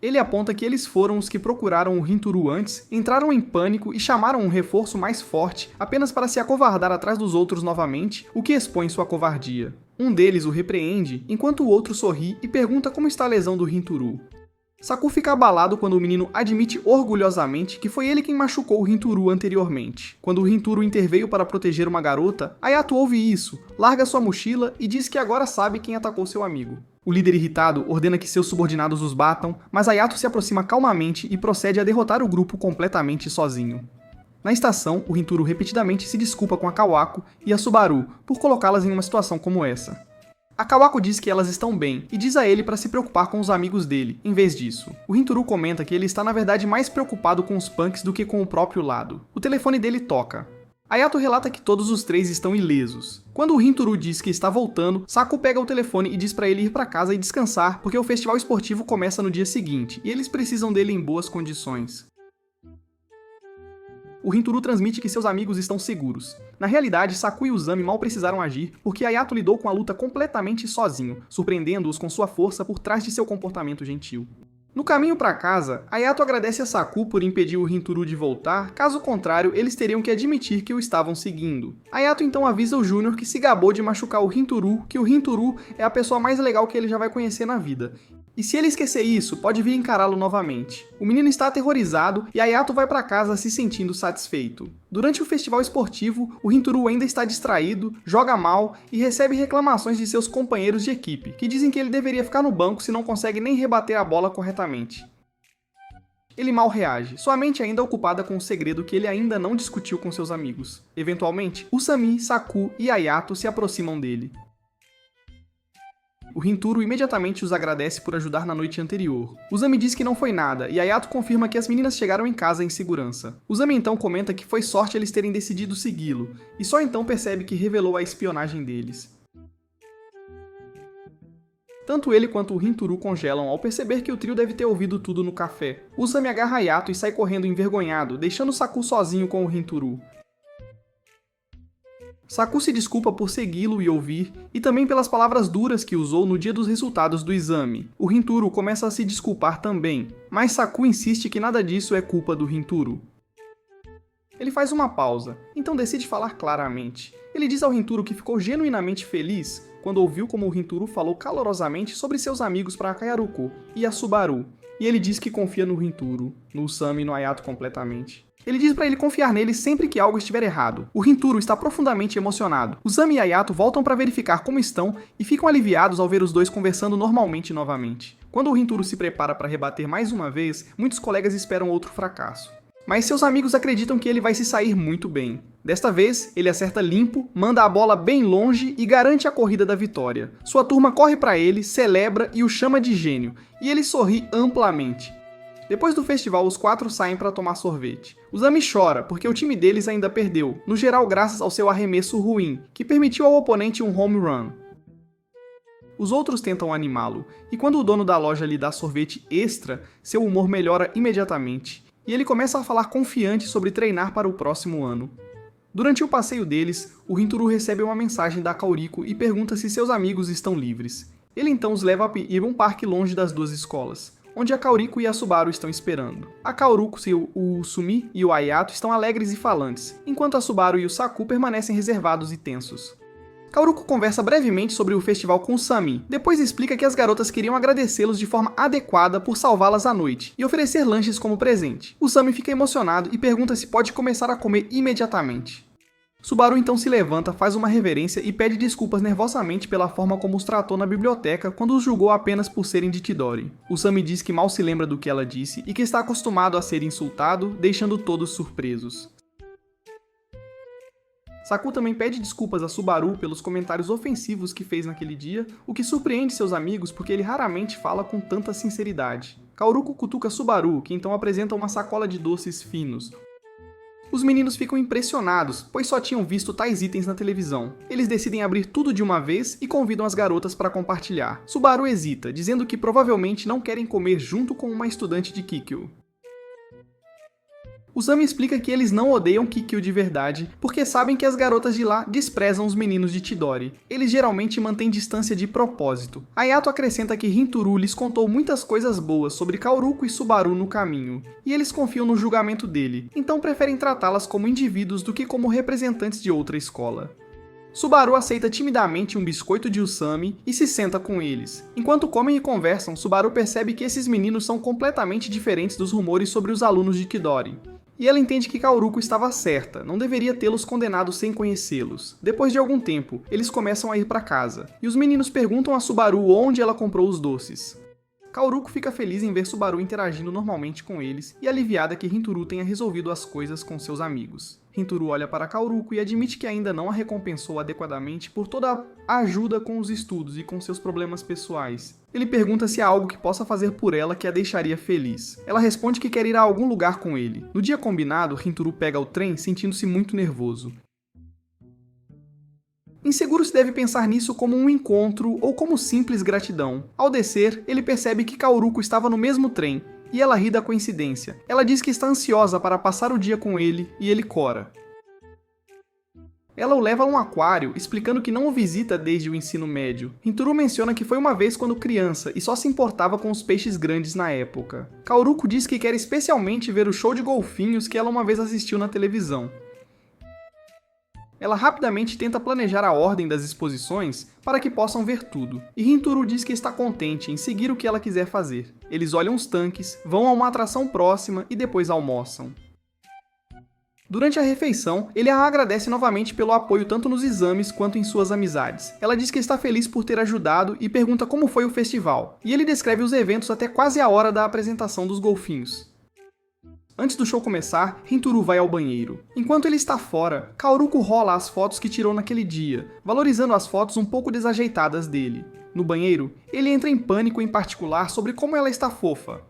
Ele aponta que eles foram os que procuraram o Hintaro antes, entraram em pânico e chamaram um reforço mais forte apenas para se acovardar atrás dos outros novamente, o que expõe sua covardia. Um deles o repreende, enquanto o outro sorri e pergunta como está a lesão do Hintaro. Saku fica abalado quando o menino admite orgulhosamente que foi ele quem machucou o Hinturu anteriormente. Quando o Hinturu interveio para proteger uma garota, Ayato ouve isso, larga sua mochila e diz que agora sabe quem atacou seu amigo. O líder irritado ordena que seus subordinados os batam, mas Ayato se aproxima calmamente e procede a derrotar o grupo completamente sozinho. Na estação, o Hinturu repetidamente se desculpa com a Kawako e a Subaru por colocá-las em uma situação como essa. A Kawako diz que elas estão bem e diz a ele para se preocupar com os amigos dele, em vez disso. O Hinturu comenta que ele está na verdade mais preocupado com os punks do que com o próprio lado. O telefone dele toca. Ayato relata que todos os três estão ilesos. Quando o Hinturu diz que está voltando, Saku pega o telefone e diz para ele ir para casa e descansar porque o festival esportivo começa no dia seguinte e eles precisam dele em boas condições. O Hinturu transmite que seus amigos estão seguros. Na realidade, Saku e Uzami mal precisaram agir, porque Ayato lidou com a luta completamente sozinho, surpreendendo-os com sua força por trás de seu comportamento gentil. No caminho para casa, Ayato agradece a Saku por impedir o Hinturu de voltar, caso contrário, eles teriam que admitir que o estavam seguindo. Ayato então avisa o Júnior que se gabou de machucar o Hinturu, que o Hinturu é a pessoa mais legal que ele já vai conhecer na vida. E se ele esquecer isso, pode vir encará-lo novamente. O menino está aterrorizado e Ayato vai para casa se sentindo satisfeito. Durante o festival esportivo, o Hinturu ainda está distraído, joga mal e recebe reclamações de seus companheiros de equipe, que dizem que ele deveria ficar no banco se não consegue nem rebater a bola corretamente. Ele mal reage, sua mente ainda ocupada com o segredo que ele ainda não discutiu com seus amigos. Eventualmente, Usami, Saku e Ayato se aproximam dele. O Hinturu imediatamente os agradece por ajudar na noite anterior. Uzami diz que não foi nada, e Ayato confirma que as meninas chegaram em casa em segurança. Uzami então comenta que foi sorte eles terem decidido segui-lo, e só então percebe que revelou a espionagem deles. Tanto ele quanto o Hinturu congelam ao perceber que o trio deve ter ouvido tudo no café. Uzami agarra Ayato e sai correndo envergonhado, deixando Saku sozinho com o Hinturu. Saku se desculpa por segui-lo e ouvir, e também pelas palavras duras que usou no dia dos resultados do exame. O Hinturu começa a se desculpar também, mas Saku insiste que nada disso é culpa do Hinturu. Ele faz uma pausa, então decide falar claramente. Ele diz ao Hinturu que ficou genuinamente feliz quando ouviu como o Hinturu falou calorosamente sobre seus amigos para a Kayaruko e a Subaru, e ele diz que confia no Hinturu, no Usami e no Ayato completamente. Ele diz para ele confiar nele sempre que algo estiver errado. O Hinturu está profundamente emocionado. Uzami e Ayato voltam para verificar como estão e ficam aliviados ao ver os dois conversando normalmente novamente. Quando o Hinturu se prepara para rebater mais uma vez, muitos colegas esperam outro fracasso. Mas seus amigos acreditam que ele vai se sair muito bem. Desta vez, ele acerta limpo, manda a bola bem longe e garante a corrida da vitória. Sua turma corre para ele, celebra e o chama de gênio, e ele sorri amplamente. Depois do festival, os quatro saem para tomar sorvete. Uzami chora, porque o time deles ainda perdeu, no geral graças ao seu arremesso ruim, que permitiu ao oponente um home run. Os outros tentam animá-lo, e quando o dono da loja lhe dá sorvete extra, seu humor melhora imediatamente, e ele começa a falar confiante sobre treinar para o próximo ano. Durante o passeio deles, o Hinturu recebe uma mensagem da Kaoriko e pergunta se seus amigos estão livres. Ele então os leva a ir a um parque longe das duas escolas, onde a Kaoriko e a Subaru estão esperando. A Kaoriko, o Usumi e o Ayato estão alegres e falantes, enquanto a Subaru e o Saku permanecem reservados e tensos. Kaoriko conversa brevemente sobre o festival com o Sami, depois explica que as garotas queriam agradecê-los de forma adequada por salvá-las à noite e oferecer lanches como presente. O Sami fica emocionado e pergunta se pode começar a comer imediatamente. Subaru então se levanta, faz uma reverência e pede desculpas nervosamente pela forma como os tratou na biblioteca quando os julgou apenas por serem de Tidori. O Sami diz que mal se lembra do que ela disse e que está acostumado a ser insultado, deixando todos surpresos. Saku também pede desculpas a Subaru pelos comentários ofensivos que fez naquele dia, o que surpreende seus amigos porque ele raramente fala com tanta sinceridade. Kaoruko cutuca Subaru, que então apresenta uma sacola de doces finos. Os meninos ficam impressionados, pois só tinham visto tais itens na televisão. Eles decidem abrir tudo de uma vez e convidam as garotas para compartilhar. Subaru hesita, dizendo que provavelmente não querem comer junto com uma estudante de Kikyo. Uzami explica que eles não odeiam Kikyo de verdade, porque sabem que as garotas de lá desprezam os meninos de Tidori. Eles geralmente mantêm distância de propósito. Ayato acrescenta que Hinturu lhes contou muitas coisas boas sobre Kaoruko e Subaru no caminho, e eles confiam no julgamento dele, então preferem tratá-las como indivíduos do que como representantes de outra escola. Subaru aceita timidamente um biscoito de Usami e se senta com eles. Enquanto comem e conversam, Subaru percebe que esses meninos são completamente diferentes dos rumores sobre os alunos de Chidori. E ela entende que Kaoruko estava certa, não deveria tê-los condenados sem conhecê-los. Depois de algum tempo, eles começam a ir para casa, e os meninos perguntam a Subaru onde ela comprou os doces. Kaoruko fica feliz em ver Subaru interagindo normalmente com eles e aliviada que Hintaro tenha resolvido as coisas com seus amigos. Hintaro olha para Kaoruko e admite que ainda não a recompensou adequadamente por toda a ajuda com os estudos e com seus problemas pessoais. Ele pergunta se há algo que possa fazer por ela que a deixaria feliz. Ela responde que quer ir a algum lugar com ele. No dia combinado, Hintaro pega o trem sentindo-se muito nervoso. Inseguro se deve pensar nisso como um encontro ou como simples gratidão. Ao descer, ele percebe que Kaoruko estava no mesmo trem, e ela ri da coincidência. Ela diz que está ansiosa para passar o dia com ele, e ele cora. Ela o leva a um aquário, explicando que não o visita desde o ensino médio. Hintaro menciona que foi uma vez quando criança e só se importava com os peixes grandes na época. Kaoruko diz que quer especialmente ver o show de golfinhos que ela uma vez assistiu na televisão. Ela rapidamente tenta planejar a ordem das exposições para que possam ver tudo, e Hintaro diz que está contente em seguir o que ela quiser fazer. Eles olham os tanques, vão a uma atração próxima e depois almoçam. Durante a refeição, ele a agradece novamente pelo apoio tanto nos exames quanto em suas amizades. Ela diz que está feliz por ter ajudado e pergunta como foi o festival, e ele descreve os eventos até quase a hora da apresentação dos golfinhos. Antes do show começar, Hintaro vai ao banheiro. Enquanto ele está fora, Kaoruko rola as fotos que tirou naquele dia, valorizando as fotos um pouco desajeitadas dele. No banheiro, ele entra em pânico em particular sobre como ela está fofa.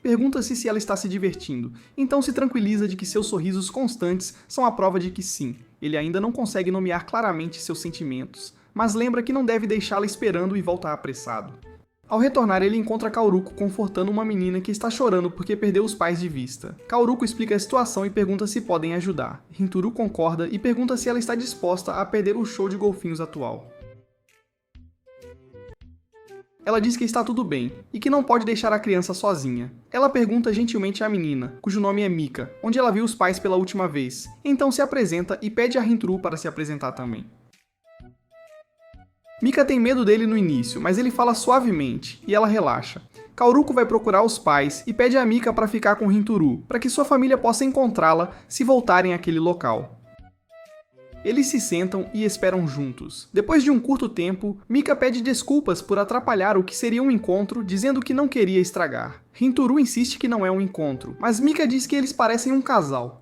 Pergunta-se se ela está se divertindo, então se tranquiliza de que seus sorrisos constantes são a prova de que sim. Ele ainda não consegue nomear claramente seus sentimentos, mas lembra que não deve deixá-la esperando e volta apressado. Ao retornar, ele encontra Kaoruko confortando uma menina que está chorando porque perdeu os pais de vista. Kaoruko explica a situação e pergunta se podem ajudar. Hintaro concorda e pergunta se ela está disposta a perder o show de golfinhos atual. Ela diz que está tudo bem, e que não pode deixar a criança sozinha. Ela pergunta gentilmente à menina, cujo nome é Mika, onde ela viu os pais pela última vez. Então se apresenta e pede a Hintaro para se apresentar também. Mika tem medo dele no início, mas ele fala suavemente, e ela relaxa. Kaoruko vai procurar os pais e pede a Mika para ficar com Hintaro, para que sua família possa encontrá-la se voltarem àquele local. Eles se sentam e esperam juntos. Depois de um curto tempo, Mika pede desculpas por atrapalhar o que seria um encontro, dizendo que não queria estragar. Hintaro insiste que não é um encontro, mas Mika diz que eles parecem um casal.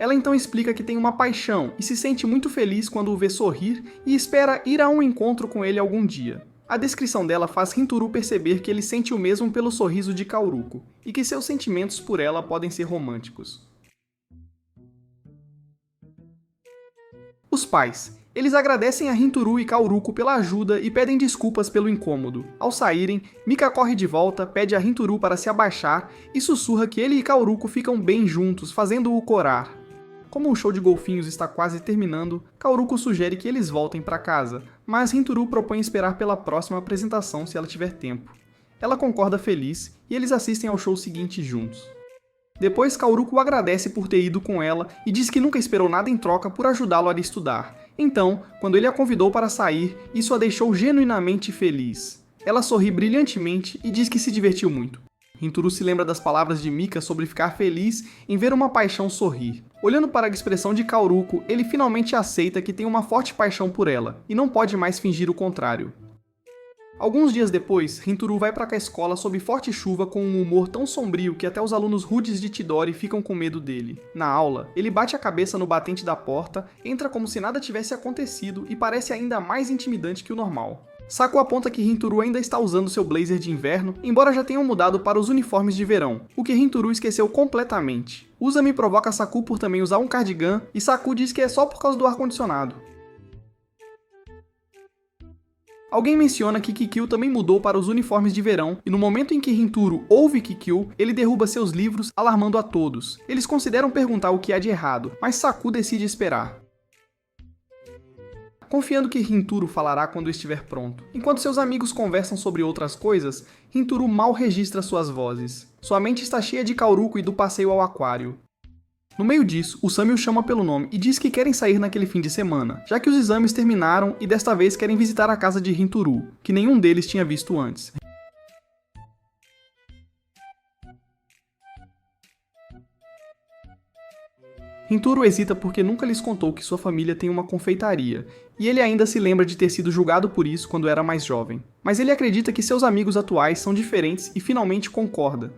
Ela então explica que tem uma paixão e se sente muito feliz quando o vê sorrir e espera ir a um encontro com ele algum dia. A descrição dela faz Hintaro perceber que ele sente o mesmo pelo sorriso de Kaoruko, e que seus sentimentos por ela podem ser românticos. Os pais. Eles agradecem a Hintaro e Kaoruko pela ajuda e pedem desculpas pelo incômodo. Ao saírem, Mika corre de volta, pede a Hintaro para se abaixar e sussurra que ele e Kaoruko ficam bem juntos, fazendo-o corar. Como o show de golfinhos está quase terminando, Kaoruko sugere que eles voltem para casa, mas Hintaro propõe esperar pela próxima apresentação se ela tiver tempo. Ela concorda feliz e eles assistem ao show seguinte juntos. Depois, Kaoruko agradece por ter ido com ela e diz que nunca esperou nada em troca por ajudá-lo a estudar. Então, quando ele a convidou para sair, isso a deixou genuinamente feliz. Ela sorri brilhantemente e diz que se divertiu muito. Hintaro se lembra das palavras de Mika sobre ficar feliz em ver uma paixão sorrir. Olhando para a expressão de Kaoruko, ele finalmente aceita que tem uma forte paixão por ela, e não pode mais fingir o contrário. Alguns dias depois, Hintaro vai para a escola sob forte chuva com um humor tão sombrio que até os alunos rudes de Chidori ficam com medo dele. Na aula, ele bate a cabeça no batente da porta, entra como se nada tivesse acontecido e parece ainda mais intimidante que o normal. Saku aponta que Hintaro ainda está usando seu blazer de inverno, embora já tenham mudado para os uniformes de verão, o que Hintaro esqueceu completamente. Usami provoca Saku por também usar um cardigan, e Saku diz que é só por causa do ar-condicionado. Alguém menciona que Kikyo também mudou para os uniformes de verão, e no momento em que Hintaro ouve Kikyo, ele derruba seus livros, alarmando a todos. Eles consideram perguntar o que há de errado, mas Saku decide esperar, confiando que Hintaro falará quando estiver pronto. Enquanto seus amigos conversam sobre outras coisas, Hintaro mal registra suas vozes. Sua mente está cheia de Kaoruko e do passeio ao aquário. No meio disso, Usami o chama pelo nome e diz que querem sair naquele fim de semana, já que os exames terminaram e desta vez querem visitar a casa de Hinturu, que nenhum deles tinha visto antes. Hinturu hesita porque nunca lhes contou que sua família tem uma confeitaria, e ele ainda se lembra de ter sido julgado por isso quando era mais jovem. Mas ele acredita que seus amigos atuais são diferentes e finalmente concorda.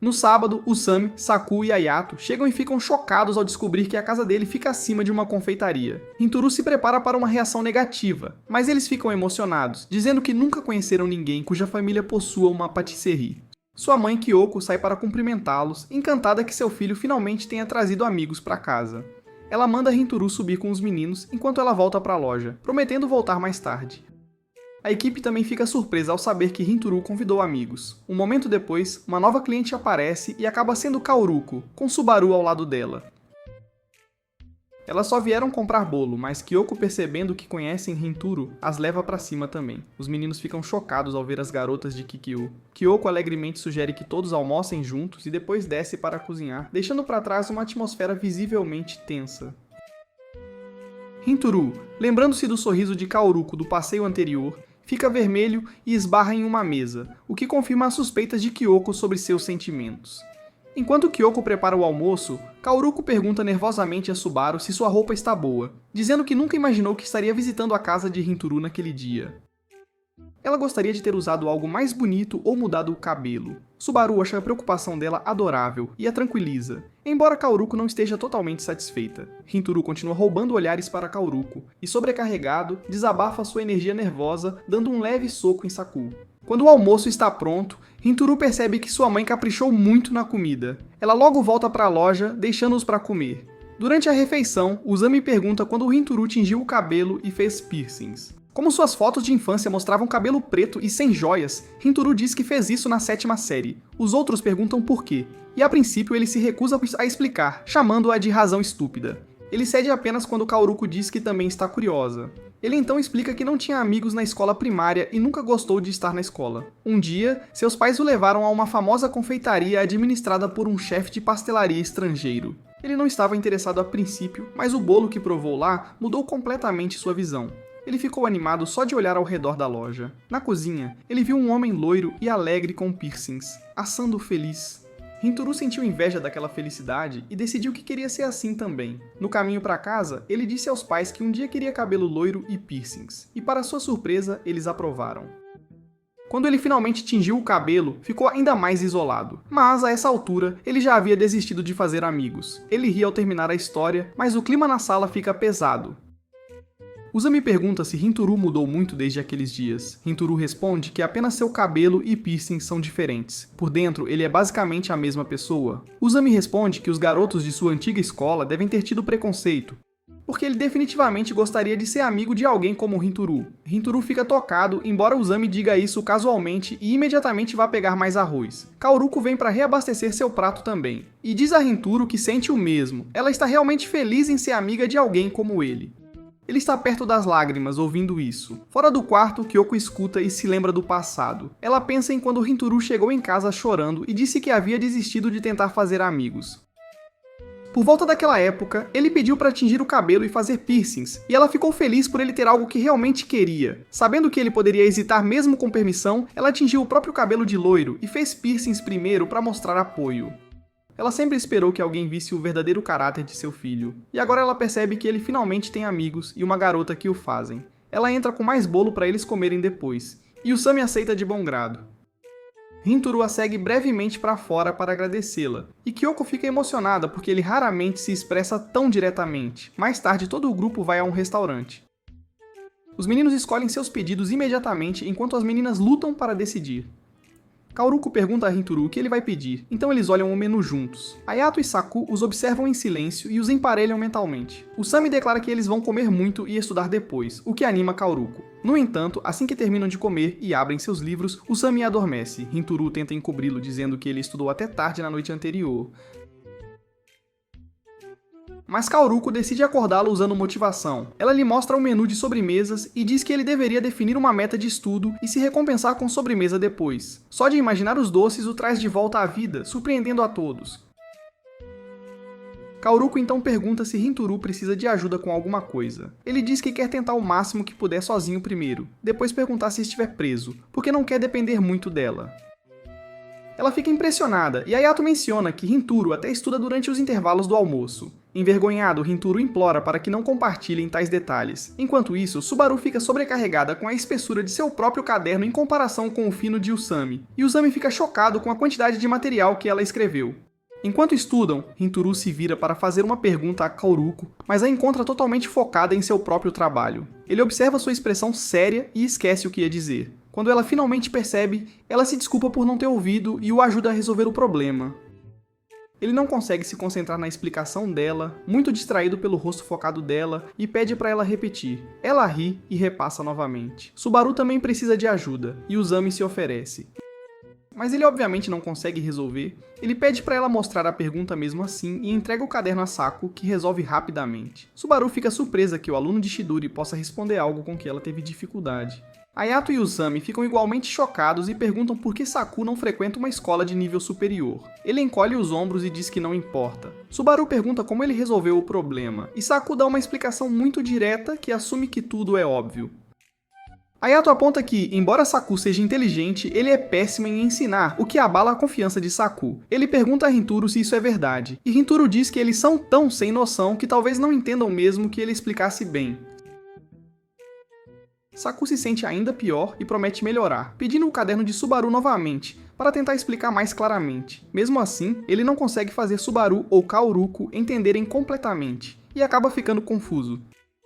No sábado, Usami, Saku e Ayato chegam e ficam chocados ao descobrir que a casa dele fica acima de uma confeitaria. Hinturu se prepara para uma reação negativa, mas eles ficam emocionados, dizendo que nunca conheceram ninguém cuja família possua uma patisserie. Sua mãe, Kyoko, sai para cumprimentá-los, encantada que seu filho finalmente tenha trazido amigos para casa. Ela manda Hinturu subir com os meninos enquanto ela volta para a loja, prometendo voltar mais tarde. A equipe também fica surpresa ao saber que Hinturu convidou amigos. Um momento depois, uma nova cliente aparece e acaba sendo Kaoruko, com Subaru ao lado dela. Elas só vieram comprar bolo, mas Kyoko, percebendo que conhecem Hinturu, as leva pra cima também. Os meninos ficam chocados ao ver as garotas de Kikyu. Kyoko alegremente sugere que todos almocem juntos e depois desce para cozinhar, deixando pra trás uma atmosfera visivelmente tensa. Hinturu, lembrando-se do sorriso de Kaoruko do passeio anterior, fica vermelho e esbarra em uma mesa, o que confirma as suspeitas de Kyoko sobre seus sentimentos. Enquanto Kyoko prepara o almoço, Kaoruko pergunta nervosamente a Subaru se sua roupa está boa, dizendo que nunca imaginou que estaria visitando a casa de Hinturu naquele dia. Ela gostaria de ter usado algo mais bonito ou mudado o cabelo. Subaru acha a preocupação dela adorável e a tranquiliza, embora Kaoruko não esteja totalmente satisfeita. Hinturu continua roubando olhares para Kaoruko e, sobrecarregado, desabafa sua energia nervosa, dando um leve soco em Saku. Quando o almoço está pronto, Hinturu percebe que sua mãe caprichou muito na comida. Ela logo volta para a loja, deixando-os para comer. Durante a refeição, Usami pergunta quando Hinturu tingiu o cabelo e fez piercings. Como suas fotos de infância mostravam cabelo preto e sem joias, Hinturu diz que fez isso na 7ª série. Os outros perguntam por quê, e a princípio ele se recusa a explicar, chamando-a de razão estúpida. Ele cede apenas quando Kaoruko diz que também está curiosa. Ele então explica que não tinha amigos na escola primária e nunca gostou de estar na escola. Um dia, seus pais o levaram a uma famosa confeitaria administrada por um chefe de pastelaria estrangeiro. Ele não estava interessado a princípio, mas o bolo que provou lá mudou completamente sua visão. Ele ficou animado só de olhar ao redor da loja. Na cozinha, ele viu um homem loiro e alegre com piercings, assando feliz. Hinturu sentiu inveja daquela felicidade e decidiu que queria ser assim também. No caminho para casa, ele disse aos pais que um dia queria cabelo loiro e piercings, e para sua surpresa, eles aprovaram. Quando ele finalmente tingiu o cabelo, ficou ainda mais isolado. Mas, a essa altura, ele já havia desistido de fazer amigos. Ele ri ao terminar a história, mas o clima na sala fica pesado. Usami pergunta se Hinturu mudou muito desde aqueles dias. Hinturu responde que apenas seu cabelo e piercing são diferentes. Por dentro, ele é basicamente a mesma pessoa. Usami responde que os garotos de sua antiga escola devem ter tido preconceito, porque ele definitivamente gostaria de ser amigo de alguém como Hinturu. Hinturu fica tocado, embora Usami diga isso casualmente e imediatamente vá pegar mais arroz. Kaoruko vem para reabastecer seu prato também, e diz a Hinturu que sente o mesmo. Ela está realmente feliz em ser amiga de alguém como ele. Ele está perto das lágrimas, ouvindo isso. Fora do quarto, Kyoko escuta e se lembra do passado. Ela pensa em quando Hinturu chegou em casa chorando e disse que havia desistido de tentar fazer amigos. Por volta daquela época, ele pediu para tingir o cabelo e fazer piercings, e ela ficou feliz por ele ter algo que realmente queria. Sabendo que ele poderia hesitar mesmo com permissão, ela tingiu o próprio cabelo de loiro e fez piercings primeiro para mostrar apoio. Ela sempre esperou que alguém visse o verdadeiro caráter de seu filho, e agora ela percebe que ele finalmente tem amigos e uma garota que o fazem. Ela entra com mais bolo para eles comerem depois, e Usami aceita de bom grado. Hinturu a segue brevemente para fora para agradecê-la, e Kyoko fica emocionada porque ele raramente se expressa tão diretamente. Mais tarde, todo o grupo vai a um restaurante. Os meninos escolhem seus pedidos imediatamente enquanto as meninas lutam para decidir. Kaoruko pergunta a Hinturu o que ele vai pedir, então eles olham o menu juntos. Ayato e Saku os observam em silêncio e os emparelham mentalmente. Usami declara que eles vão comer muito e estudar depois, o que anima Kaoruko. No entanto, assim que terminam de comer e abrem seus livros, Usami adormece. Hinturu tenta encobri-lo dizendo que ele estudou até tarde na noite anterior. Mas Kaoruko decide acordá-lo usando motivação. Ela lhe mostra um menu de sobremesas e diz que ele deveria definir uma meta de estudo e se recompensar com sobremesa depois. Só de imaginar os doces o traz de volta à vida, surpreendendo a todos. Kaoruko então pergunta se Hinturu precisa de ajuda com alguma coisa. Ele diz que quer tentar o máximo que puder sozinho primeiro, depois perguntar se estiver preso, porque não quer depender muito dela. Ela fica impressionada, e Ayato menciona que Hinturu até estuda durante os intervalos do almoço. Envergonhado, Hinturu implora para que não compartilhem tais detalhes. Enquanto isso, Subaru fica sobrecarregada com a espessura de seu próprio caderno em comparação com o fino de Usami, e Usami fica chocado com a quantidade de material que ela escreveu. Enquanto estudam, Hinturu se vira para fazer uma pergunta a Kaoruko, mas a encontra totalmente focada em seu próprio trabalho. Ele observa sua expressão séria e esquece o que ia dizer. Quando ela finalmente percebe, ela se desculpa por não ter ouvido e o ajuda a resolver o problema. Ele não consegue se concentrar na explicação dela, muito distraído pelo rosto focado dela, e pede para ela repetir. Ela ri e repassa novamente. Subaru também precisa de ajuda, e Usami se oferece. Mas ele obviamente não consegue resolver. Ele pede para ela mostrar a pergunta mesmo assim e entrega o caderno a Saku, que resolve rapidamente. Subaru fica surpresa que o aluno de Chidori possa responder algo com que ela teve dificuldade. Ayato e Usami ficam igualmente chocados e perguntam por que Saku não frequenta uma escola de nível superior. Ele encolhe os ombros e diz que não importa. Subaru pergunta como ele resolveu o problema, e Saku dá uma explicação muito direta que assume que tudo é óbvio. Ayato aponta que, embora Saku seja inteligente, ele é péssimo em ensinar, o que abala a confiança de Saku. Ele pergunta a Hinturu se isso é verdade, e Hinturu diz que eles são tão sem noção que talvez não entendam mesmo que ele explicasse bem. Saku se sente ainda pior e promete melhorar, pedindo o caderno de Subaru novamente, para tentar explicar mais claramente. Mesmo assim, ele não consegue fazer Subaru ou Kaoruko entenderem completamente, e acaba ficando confuso.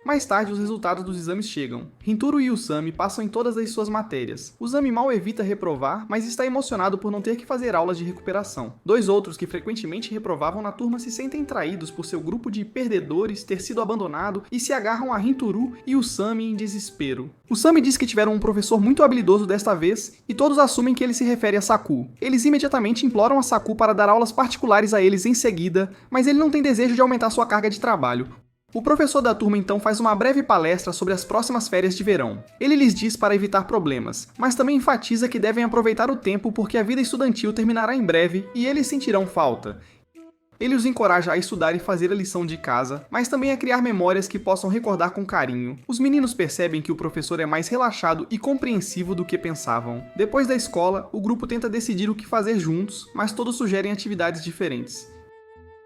Mais tarde, os resultados dos exames chegam. Hinturu e Usami passam em todas as suas matérias. Usami mal evita reprovar, mas está emocionado por não ter que fazer aulas de recuperação. Dois outros que frequentemente reprovavam na turma se sentem traídos por seu grupo de perdedores ter sido abandonado e se agarram a Hinturu e Usami em desespero. Usami diz que tiveram um professor muito habilidoso desta vez, e todos assumem que ele se refere a Saku. Eles imediatamente imploram a Saku para dar aulas particulares a eles em seguida, mas ele não tem desejo de aumentar sua carga de trabalho. O professor da turma então faz uma breve palestra sobre as próximas férias de verão. Ele lhes diz para evitar problemas, mas também enfatiza que devem aproveitar o tempo porque a vida estudantil terminará em breve e eles sentirão falta. Ele os encoraja a estudar e fazer a lição de casa, mas também a criar memórias que possam recordar com carinho. Os meninos percebem que o professor é mais relaxado e compreensivo do que pensavam. Depois da escola, o grupo tenta decidir o que fazer juntos, mas todos sugerem atividades diferentes.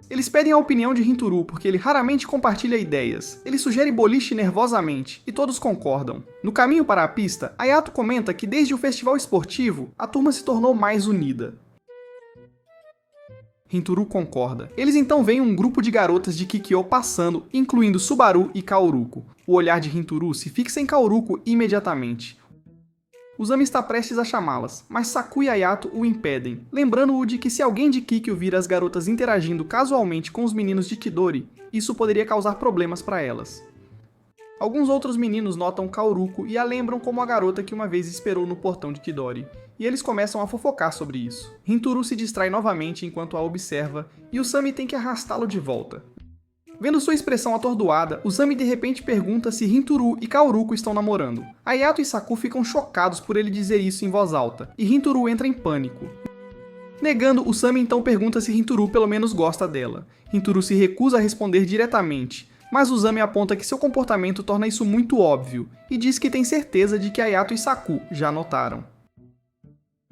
Eles pedem a opinião de Hinturu porque ele raramente compartilha ideias. Ele sugere boliche nervosamente, e todos concordam. No caminho para a pista, Ayato comenta que desde o festival esportivo, a turma se tornou mais unida. Hinturu concorda. Eles então veem um grupo de garotas de Kikyo passando, incluindo Subaru e Kaoruko. O olhar de Hinturu se fixa em Kaoruko imediatamente. Usami está prestes a chamá-las, mas Saku e Ayato o impedem, lembrando-o de que se alguém de Kikyo vir as garotas interagindo casualmente com os meninos de Chidori, isso poderia causar problemas para elas. Alguns outros meninos notam Kaoruko e a lembram como a garota que uma vez esperou no portão de Chidori, e eles começam a fofocar sobre isso. Hinturu se distrai novamente enquanto a observa, e Usami tem que arrastá-lo de volta. Vendo sua expressão atordoada, Usami de repente pergunta se Hinturu e Kaoruko estão namorando. Ayato e Saku ficam chocados por ele dizer isso em voz alta, e Hinturu entra em pânico. Negando, Usami então pergunta se Hinturu pelo menos gosta dela. Hinturu se recusa a responder diretamente, mas Usami aponta que seu comportamento torna isso muito óbvio, e diz que tem certeza de que Ayato e Saku já notaram.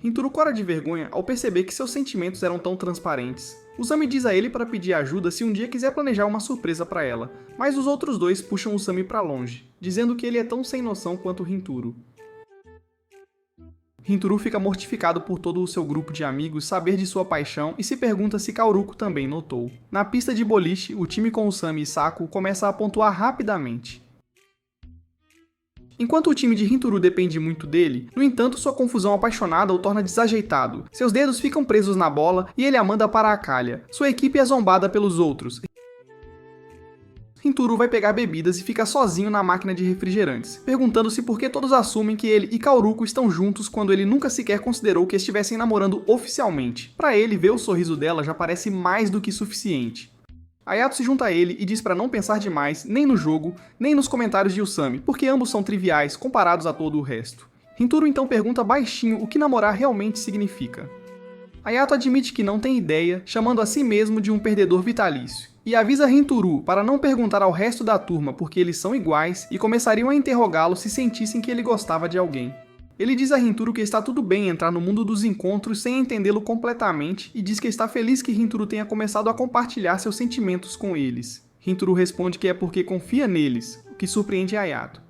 Hinturu cora de vergonha ao perceber que seus sentimentos eram tão transparentes. Usami diz a ele para pedir ajuda se um dia quiser planejar uma surpresa para ela, mas os outros dois puxam Usami para longe, dizendo que ele é tão sem noção quanto Hinturu. Hinturu fica mortificado por todo o seu grupo de amigos saber de sua paixão e se pergunta se Kaoruko também notou. Na pista de boliche, o time com Usami e Saku começa a pontuar rapidamente. Enquanto o time de Hinturu depende muito dele, no entanto sua confusão apaixonada o torna desajeitado. Seus dedos ficam presos na bola e ele a manda para a calha. Sua equipe é zombada pelos outros. Hinturu vai pegar bebidas e fica sozinho na máquina de refrigerantes, perguntando-se por que todos assumem que ele e Kaoruko estão juntos quando ele nunca sequer considerou que estivessem namorando oficialmente. Para ele, ver o sorriso dela já parece mais do que suficiente. Ayato se junta a ele e diz para não pensar demais nem no jogo, nem nos comentários de Usami, porque ambos são triviais comparados a todo o resto. Hinturu então pergunta baixinho o que namorar realmente significa. Ayato admite que não tem ideia, chamando a si mesmo de um perdedor vitalício. e avisa Rintaro para não perguntar ao resto da turma porque eles são iguais e começariam a interrogá-lo se sentissem que ele gostava de alguém. Ele diz a Rintaro que está tudo bem entrar no mundo dos encontros sem entendê-lo completamente e diz que está feliz que Rintaro tenha começado a compartilhar seus sentimentos com eles. Rintaro responde que é porque confia neles, o que surpreende Hayato.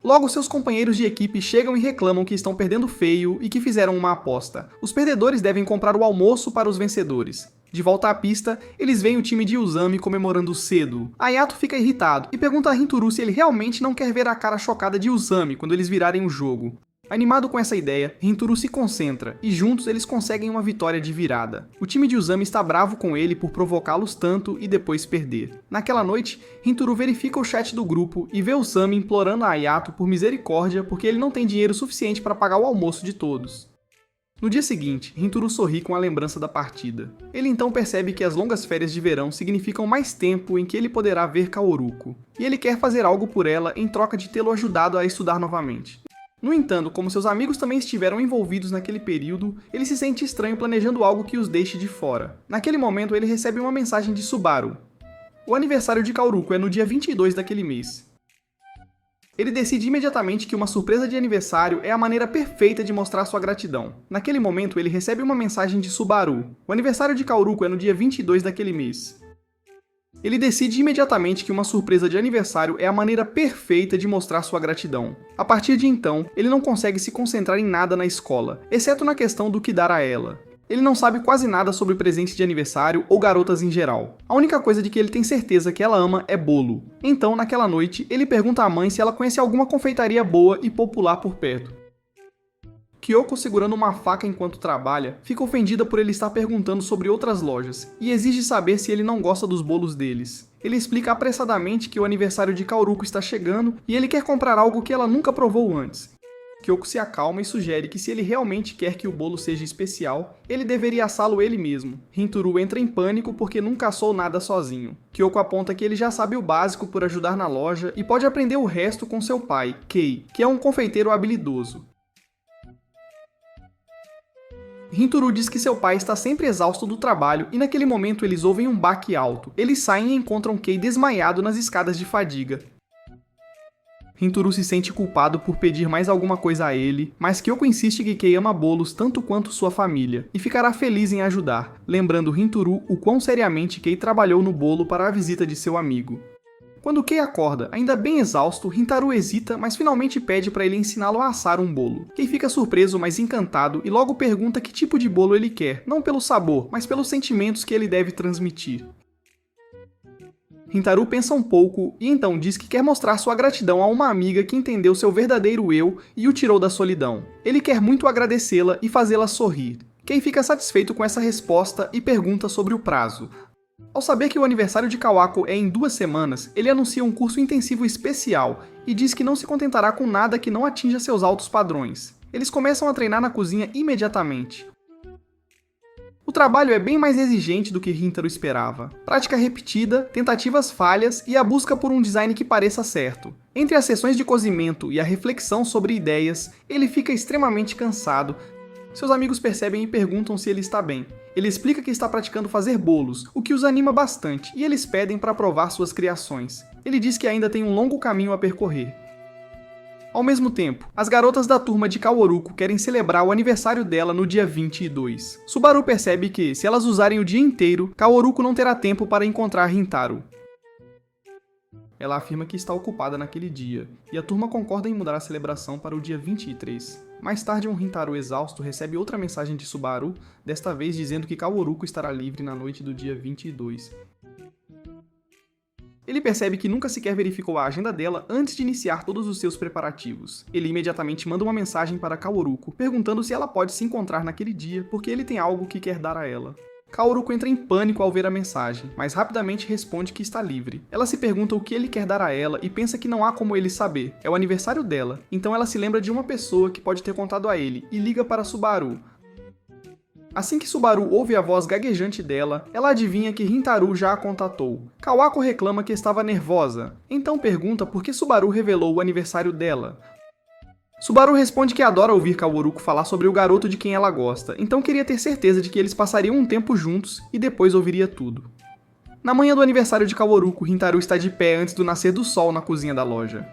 Logo, seus companheiros de equipe chegam e reclamam que estão perdendo feio e que fizeram uma aposta. Os perdedores devem comprar o almoço para os vencedores. De volta à pista, eles veem o time de Uzami comemorando cedo. Hayato fica irritado e pergunta a Rintaro se ele realmente não quer ver a cara chocada de Uzami quando eles virarem o jogo. Animado com essa ideia, Rintaro se concentra e juntos eles conseguem uma vitória de virada. O time de Uzami está bravo com ele por provocá-los tanto e depois perder. Naquela noite, Rintaro verifica o chat do grupo e vê Uzami implorando a Hayato por misericórdia porque ele não tem dinheiro suficiente para pagar o almoço de todos. No dia seguinte, Rintaro sorri com a lembrança da partida. Ele então percebe que as longas férias de verão significam mais tempo em que ele poderá ver Kaoruko, e ele quer fazer algo por ela em troca de tê-lo ajudado a estudar novamente. No entanto, como seus amigos também estiveram envolvidos naquele período, ele se sente estranho planejando algo que os deixe de fora. Naquele momento, ele recebe uma mensagem de Subaru. O aniversário de Kaoruko é no dia 22 daquele mês. Ele decide imediatamente que uma surpresa de aniversário é a maneira perfeita de mostrar sua gratidão. Naquele momento, ele recebe uma mensagem de Subaru. O aniversário de Kaoruko é no dia 22 daquele mês. Ele decide imediatamente que uma surpresa de aniversário é a maneira perfeita de mostrar sua gratidão. A partir de então, ele não consegue se concentrar em nada na escola, exceto na questão do que dar a ela. Ele não sabe quase nada sobre presente de aniversário ou garotas em geral. A única coisa de que ele tem certeza que ela ama é bolo. Então, naquela noite, ele pergunta à mãe se ela conhece alguma confeitaria boa e popular por perto. Kyoko, segurando uma faca enquanto trabalha, fica ofendida por ele estar perguntando sobre outras lojas e exige saber se ele não gosta dos bolos deles. Ele explica apressadamente que o aniversário de Kaoruko está chegando e ele quer comprar algo que ela nunca provou antes. Kyoko se acalma e sugere que se ele realmente quer que o bolo seja especial, ele deveria assá-lo ele mesmo. Rintaro entra em pânico porque nunca assou nada sozinho. Kyoko aponta que ele já sabe o básico por ajudar na loja e pode aprender o resto com seu pai, Kei, que é um confeiteiro habilidoso. Rintaro diz que seu pai está sempre exausto do trabalho e naquele momento eles ouvem um baque alto. Eles saem e encontram Kei desmaiado nas escadas de fadiga. Rintaro se sente culpado por pedir mais alguma coisa a ele, mas Kyoko insiste que Kei ama bolos tanto quanto sua família, e ficará feliz em ajudar, lembrando Rintaro o quão seriamente Kei trabalhou no bolo para a visita de seu amigo. Quando Kei acorda, ainda bem exausto, Rintaro hesita, mas finalmente pede para ele ensiná-lo a assar um bolo. Kei fica surpreso, mas encantado, e logo pergunta que tipo de bolo ele quer, não pelo sabor, mas pelos sentimentos que ele deve transmitir. Rintaro pensa um pouco e então diz que quer mostrar sua gratidão a uma amiga que entendeu seu verdadeiro eu e o tirou da solidão. Ele quer muito agradecê-la e fazê-la sorrir. Kei fica satisfeito com essa resposta e pergunta sobre o prazo. Ao saber que o aniversário de Kawako é em 2 semanas, ele anuncia um curso intensivo especial e diz que não se contentará com nada que não atinja seus altos padrões. Eles começam a treinar na cozinha imediatamente. O trabalho é bem mais exigente do que Rintaro esperava. Prática repetida, tentativas falhas e a busca por um design que pareça certo. Entre as sessões de cozimento e a reflexão sobre ideias, ele fica extremamente cansado. Seus amigos percebem e perguntam se ele está bem. Ele explica que está praticando fazer bolos, o que os anima bastante, e eles pedem para provar suas criações. Ele diz que ainda tem um longo caminho a percorrer. Ao mesmo tempo, as garotas da turma de Kaoruko querem celebrar o aniversário dela no dia 22. Subaru percebe que, se elas usarem o dia inteiro, Kaoruko não terá tempo para encontrar Rintaro. Ela afirma que está ocupada naquele dia, e a turma concorda em mudar a celebração para o dia 23. Mais tarde, um Rintaro exausto recebe outra mensagem de Subaru, desta vez dizendo que Kaoruko estará livre na noite do dia 22. Ele percebe que nunca sequer verificou a agenda dela antes de iniciar todos os seus preparativos. Ele imediatamente manda uma mensagem para Kaoruko, perguntando se ela pode se encontrar naquele dia, porque ele tem algo que quer dar a ela. Kaoruko entra em pânico ao ver a mensagem, mas rapidamente responde que está livre. Ela se pergunta o que ele quer dar a ela e pensa que não há como ele saber. É o aniversário dela, então ela se lembra de uma pessoa que pode ter contado a ele e liga para Subaru. Assim que Subaru ouve a voz gaguejante dela, ela adivinha que Rintaro já a contatou. Kawako reclama que estava nervosa, então pergunta por que Subaru revelou o aniversário dela. Subaru responde que adora ouvir Kaoruko falar sobre o garoto de quem ela gosta, então queria ter certeza de que eles passariam um tempo juntos e depois ouviria tudo. Na manhã do aniversário de Kaworuko, Rintaro está de pé antes do nascer do sol na cozinha da loja.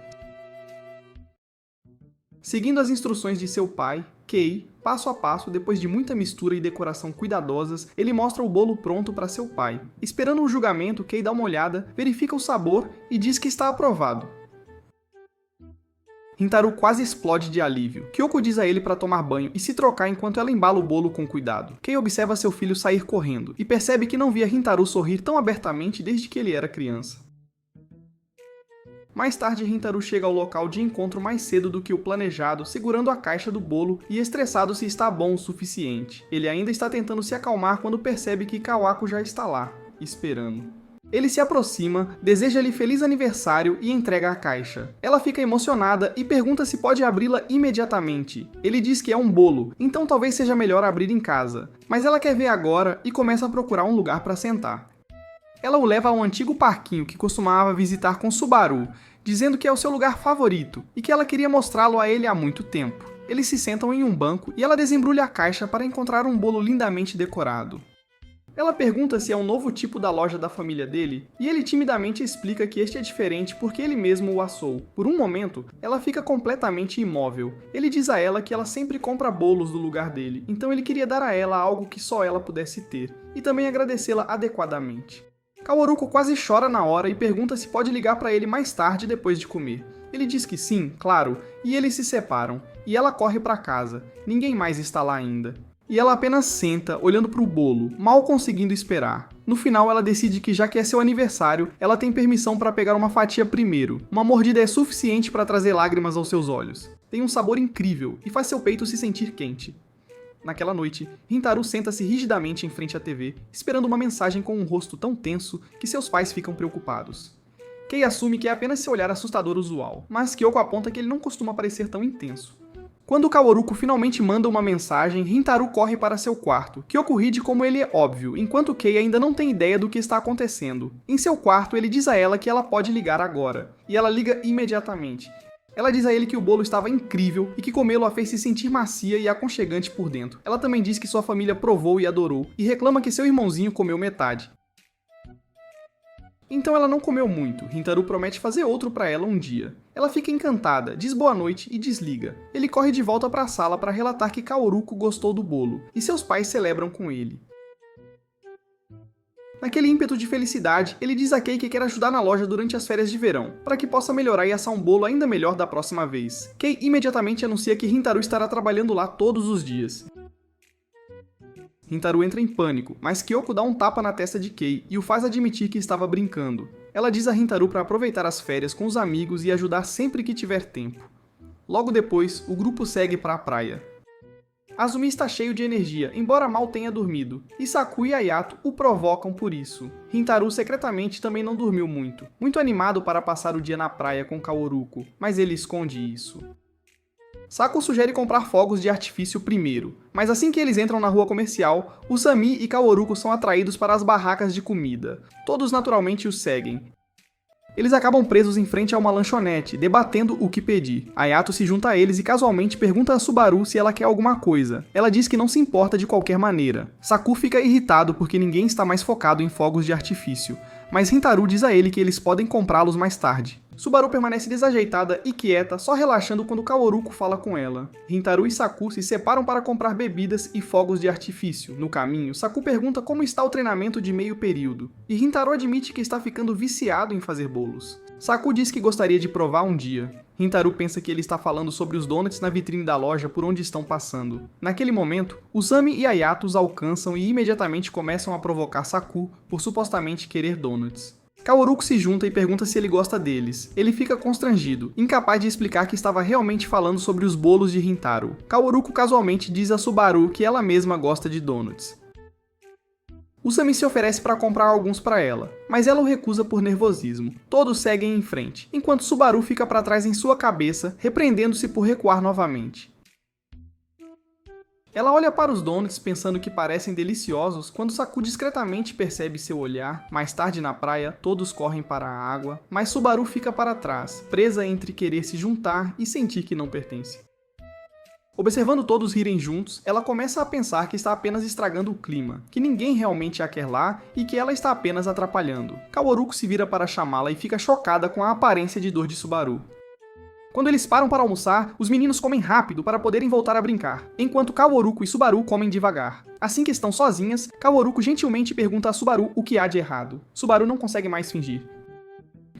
Seguindo as instruções de seu pai, Kei, passo a passo, depois de muita mistura e decoração cuidadosas, ele mostra o bolo pronto para seu pai. Esperando o julgamento, Kei dá uma olhada, verifica o sabor e diz que está aprovado. Rintaro quase explode de alívio. Kyoko diz a ele para tomar banho e se trocar enquanto ela embala o bolo com cuidado. Kei observa seu filho sair correndo e percebe que não via Rintaro sorrir tão abertamente desde que ele era criança. Mais tarde, Rintaro chega ao local de encontro mais cedo do que o planejado, segurando a caixa do bolo e estressado se está bom o suficiente. Ele ainda está tentando se acalmar quando percebe que Kawako já está lá, esperando. Ele se aproxima, deseja-lhe feliz aniversário e entrega a caixa. Ela fica emocionada e pergunta se pode abri-la imediatamente. Ele diz que é um bolo, então talvez seja melhor abrir em casa. Mas ela quer ver agora e começa a procurar um lugar para sentar. Ela o leva a um antigo parquinho que costumava visitar com Subaru, dizendo que é o seu lugar favorito e que ela queria mostrá-lo a ele há muito tempo. Eles se sentam em um banco e ela desembrulha a caixa para encontrar um bolo lindamente decorado. Ela pergunta se é um novo tipo da loja da família dele, e ele timidamente explica que este é diferente porque ele mesmo o assou. Por um momento, ela fica completamente imóvel. Ele diz a ela que ela sempre compra bolos do lugar dele, então ele queria dar a ela algo que só ela pudesse ter, e também agradecê-la adequadamente. Kaworuko quase chora na hora e pergunta se pode ligar para ele mais tarde depois de comer. Ele diz que sim, claro, e eles se separam, e ela corre para casa. Ninguém mais está lá ainda. E ela apenas senta, olhando para o bolo, mal conseguindo esperar. No final, ela decide que já que é seu aniversário, ela tem permissão para pegar uma fatia primeiro. Uma mordida é suficiente para trazer lágrimas aos seus olhos. Tem um sabor incrível e faz seu peito se sentir quente. Naquela noite, Rintaro senta-se rigidamente em frente à TV, esperando uma mensagem com um rosto tão tenso que seus pais ficam preocupados. Kei assume que é apenas seu olhar assustador usual, mas Kyoko aponta que ele não costuma parecer tão intenso. Quando Kaworuko finalmente manda uma mensagem, Rintaro corre para seu quarto. Kyoko ri de como ele é óbvio, enquanto Kei ainda não tem ideia do que está acontecendo. Em seu quarto, ele diz a ela que ela pode ligar agora, e ela liga imediatamente. Ela diz a ele que o bolo estava incrível e que comê-lo a fez se sentir macia e aconchegante por dentro. Ela também diz que sua família provou e adorou, e reclama que seu irmãozinho comeu metade. Então ela não comeu muito. Rintaro promete fazer outro para ela um dia. Ela fica encantada, diz boa noite e desliga. Ele corre de volta para a sala para relatar que Kaworuko gostou do bolo, e seus pais celebram com ele. Naquele ímpeto de felicidade, ele diz a Kei que quer ajudar na loja durante as férias de verão, para que possa melhorar e assar um bolo ainda melhor da próxima vez. Kei imediatamente anuncia que Rintaro estará trabalhando lá todos os dias. Rintaro entra em pânico, mas Kyoko dá um tapa na testa de Kei e o faz admitir que estava brincando. Ela diz a Rintaro para aproveitar as férias com os amigos e ajudar sempre que tiver tempo. Logo depois, o grupo segue para a praia. Azumi está cheio de energia, embora mal tenha dormido, e Saku e Ayato o provocam por isso. Rintaro secretamente também não dormiu muito animado para passar o dia na praia com Kaworuko, mas ele esconde isso. Saku sugere comprar fogos de artifício primeiro, mas assim que eles entram na rua comercial, Usami e Kaworuko são atraídos para as barracas de comida. Todos naturalmente os seguem. Eles acabam presos em frente a uma lanchonete, debatendo o que pedir. Ayato se junta a eles e casualmente pergunta a Subaru se ela quer alguma coisa. Ela diz que não se importa de qualquer maneira. Saku fica irritado porque ninguém está mais focado em fogos de artifício, mas Rintaro diz a ele que eles podem comprá-los mais tarde. Subaru permanece desajeitada e quieta, só relaxando quando Kaworuko fala com ela. Rintaro e Saku se separam para comprar bebidas e fogos de artifício. No caminho, Saku pergunta como está o treinamento de meio período, e Rintaro admite que está ficando viciado em fazer bolos. Saku diz que gostaria de provar um dia. Rintaro pensa que ele está falando sobre os donuts na vitrine da loja por onde estão passando. Naquele momento, Usami e Ayato os alcançam e imediatamente começam a provocar Saku por supostamente querer donuts. Kaworuko se junta e pergunta se ele gosta deles. Ele fica constrangido, incapaz de explicar que estava realmente falando sobre os bolos de Rintaro. Kaworuko casualmente diz a Subaru que ela mesma gosta de donuts. Usami se oferece para comprar alguns para ela, mas ela o recusa por nervosismo. Todos seguem em frente, enquanto Subaru fica para trás em sua cabeça, repreendendo-se por recuar novamente. Ela olha para os donuts pensando que parecem deliciosos quando Saku discretamente percebe seu olhar. Mais tarde na praia, todos correm para a água, mas Subaru fica para trás, presa entre querer se juntar e sentir que não pertence. Observando todos rirem juntos, ela começa a pensar que está apenas estragando o clima, que ninguém realmente a quer lá e que ela está apenas atrapalhando. Kaworuko se vira para chamá-la e fica chocada com a aparência de dor de Subaru. Quando eles param para almoçar, os meninos comem rápido para poderem voltar a brincar, enquanto Kaworuko e Subaru comem devagar. Assim que estão sozinhas, Kaworuko gentilmente pergunta a Subaru o que há de errado. Subaru não consegue mais fingir.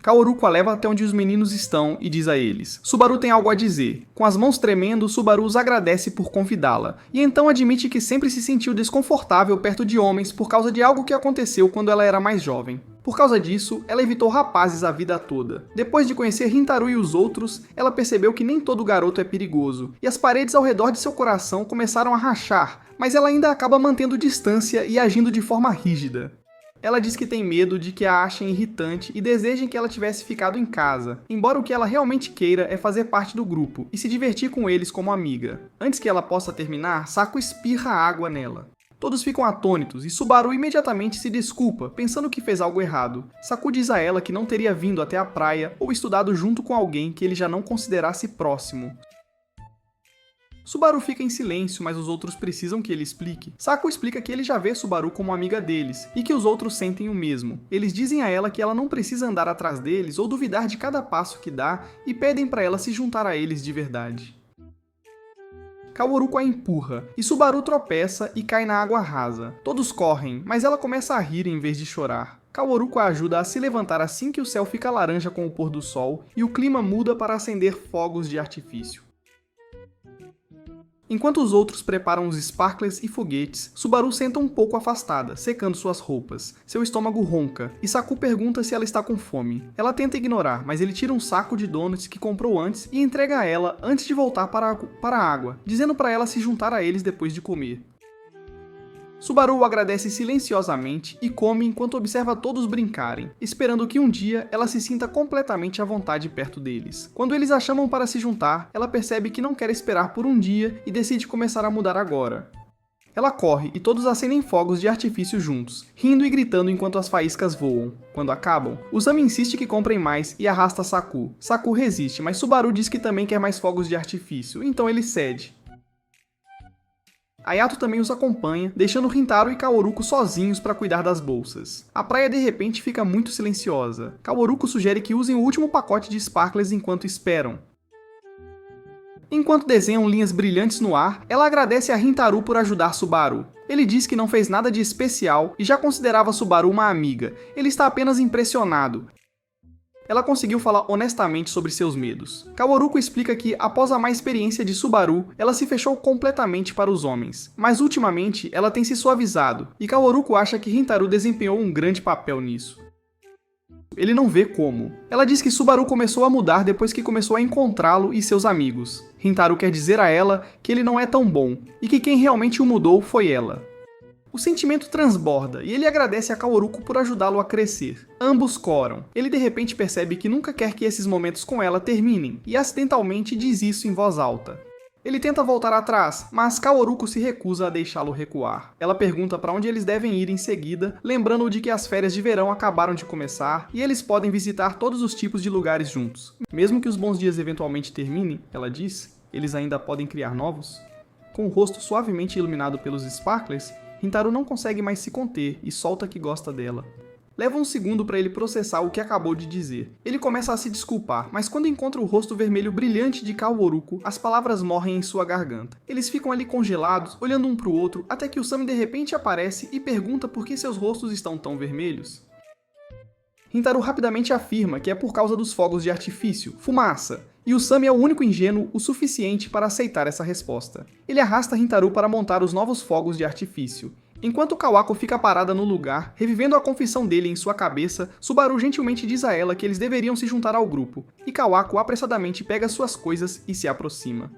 Kaworuko a leva até onde os meninos estão e diz a eles. Subaru tem algo a dizer. Com as mãos tremendo, Subaru os agradece por convidá-la, e então admite que sempre se sentiu desconfortável perto de homens por causa de algo que aconteceu quando ela era mais jovem. Por causa disso, ela evitou rapazes a vida toda. Depois de conhecer Rintaro e os outros, ela percebeu que nem todo garoto é perigoso, e as paredes ao redor de seu coração começaram a rachar, mas ela ainda acaba mantendo distância e agindo de forma rígida. Ela diz que tem medo de que a achem irritante e desejem que ela tivesse ficado em casa, embora o que ela realmente queira é fazer parte do grupo e se divertir com eles como amiga. Antes que ela possa terminar, Saku espirra água nela. Todos ficam atônitos e Subaru imediatamente se desculpa, pensando que fez algo errado. Saku diz a ela que não teria vindo até a praia ou estudado junto com alguém que ele já não considerasse próximo. Subaru fica em silêncio, mas os outros precisam que ele explique. Saku explica que ele já vê Subaru como amiga deles, e que os outros sentem o mesmo. Eles dizem a ela que ela não precisa andar atrás deles ou duvidar de cada passo que dá, e pedem para ela se juntar a eles de verdade. Kaworuko a empurra, e Subaru tropeça e cai na água rasa. Todos correm, mas ela começa a rir em vez de chorar. Kaworuko a ajuda a se levantar assim que o céu fica laranja com o pôr do sol, e o clima muda para acender fogos de artifício. Enquanto os outros preparam os sparklers e foguetes, Subaru senta um pouco afastada, secando suas roupas. Seu estômago ronca, e Saku pergunta se ela está com fome. Ela tenta ignorar, mas ele tira um saco de donuts que comprou antes e entrega a ela antes de voltar para a água, dizendo para ela se juntar a eles depois de comer. Subaru o agradece silenciosamente e come enquanto observa todos brincarem, esperando que um dia ela se sinta completamente à vontade perto deles. Quando eles a chamam para se juntar, ela percebe que não quer esperar por um dia e decide começar a mudar agora. Ela corre e todos acendem fogos de artifício juntos, rindo e gritando enquanto as faíscas voam. Quando acabam, Usami insiste que comprem mais e arrasta Saku. Saku resiste, mas Subaru diz que também quer mais fogos de artifício, então ele cede. Ayato também os acompanha, deixando Rintaro e Kaworuko sozinhos para cuidar das bolsas. A praia de repente fica muito silenciosa. Kaworuko sugere que usem o último pacote de sparklers enquanto esperam. Enquanto desenham linhas brilhantes no ar, ela agradece a Rintaro por ajudar Subaru. Ele diz que não fez nada de especial e já considerava Subaru uma amiga. Ele está apenas impressionado. Ela conseguiu falar honestamente sobre seus medos. Kaworuko explica que, após a má experiência de Subaru, ela se fechou completamente para os homens. Mas ultimamente, ela tem se suavizado, e Kaworuko acha que Rintaro desempenhou um grande papel nisso. Ele não vê como. Ela diz que Subaru começou a mudar depois que começou a encontrá-lo e seus amigos. Rintaro quer dizer a ela que ele não é tão bom, e que quem realmente o mudou foi ela. O sentimento transborda e ele agradece a Kaworuko por ajudá-lo a crescer. Ambos coram. Ele de repente percebe que nunca quer que esses momentos com ela terminem e acidentalmente diz isso em voz alta. Ele tenta voltar atrás, mas Kaworuko se recusa a deixá-lo recuar. Ela pergunta para onde eles devem ir em seguida, lembrando-o de que as férias de verão acabaram de começar e eles podem visitar todos os tipos de lugares juntos. Mesmo que os bons dias eventualmente terminem, ela diz, eles ainda podem criar novos. Com o rosto suavemente iluminado pelos sparklers, Rintaro não consegue mais se conter e solta que gosta dela. Leva um segundo para ele processar o que acabou de dizer. Ele começa a se desculpar, mas quando encontra o rosto vermelho brilhante de Kaworuko, as palavras morrem em sua garganta. Eles ficam ali congelados, olhando um para o outro, até que Usami de repente aparece e pergunta por que seus rostos estão tão vermelhos. Rintaro rapidamente afirma que é por causa dos fogos de artifício, fumaça, e Usami é o único ingênuo o suficiente para aceitar essa resposta. Ele arrasta Rintaro para montar os novos fogos de artifício. Enquanto Kawako fica parada no lugar, revivendo a confissão dele em sua cabeça, Subaru gentilmente diz a ela que eles deveriam se juntar ao grupo, e Kawako apressadamente pega suas coisas e se aproxima.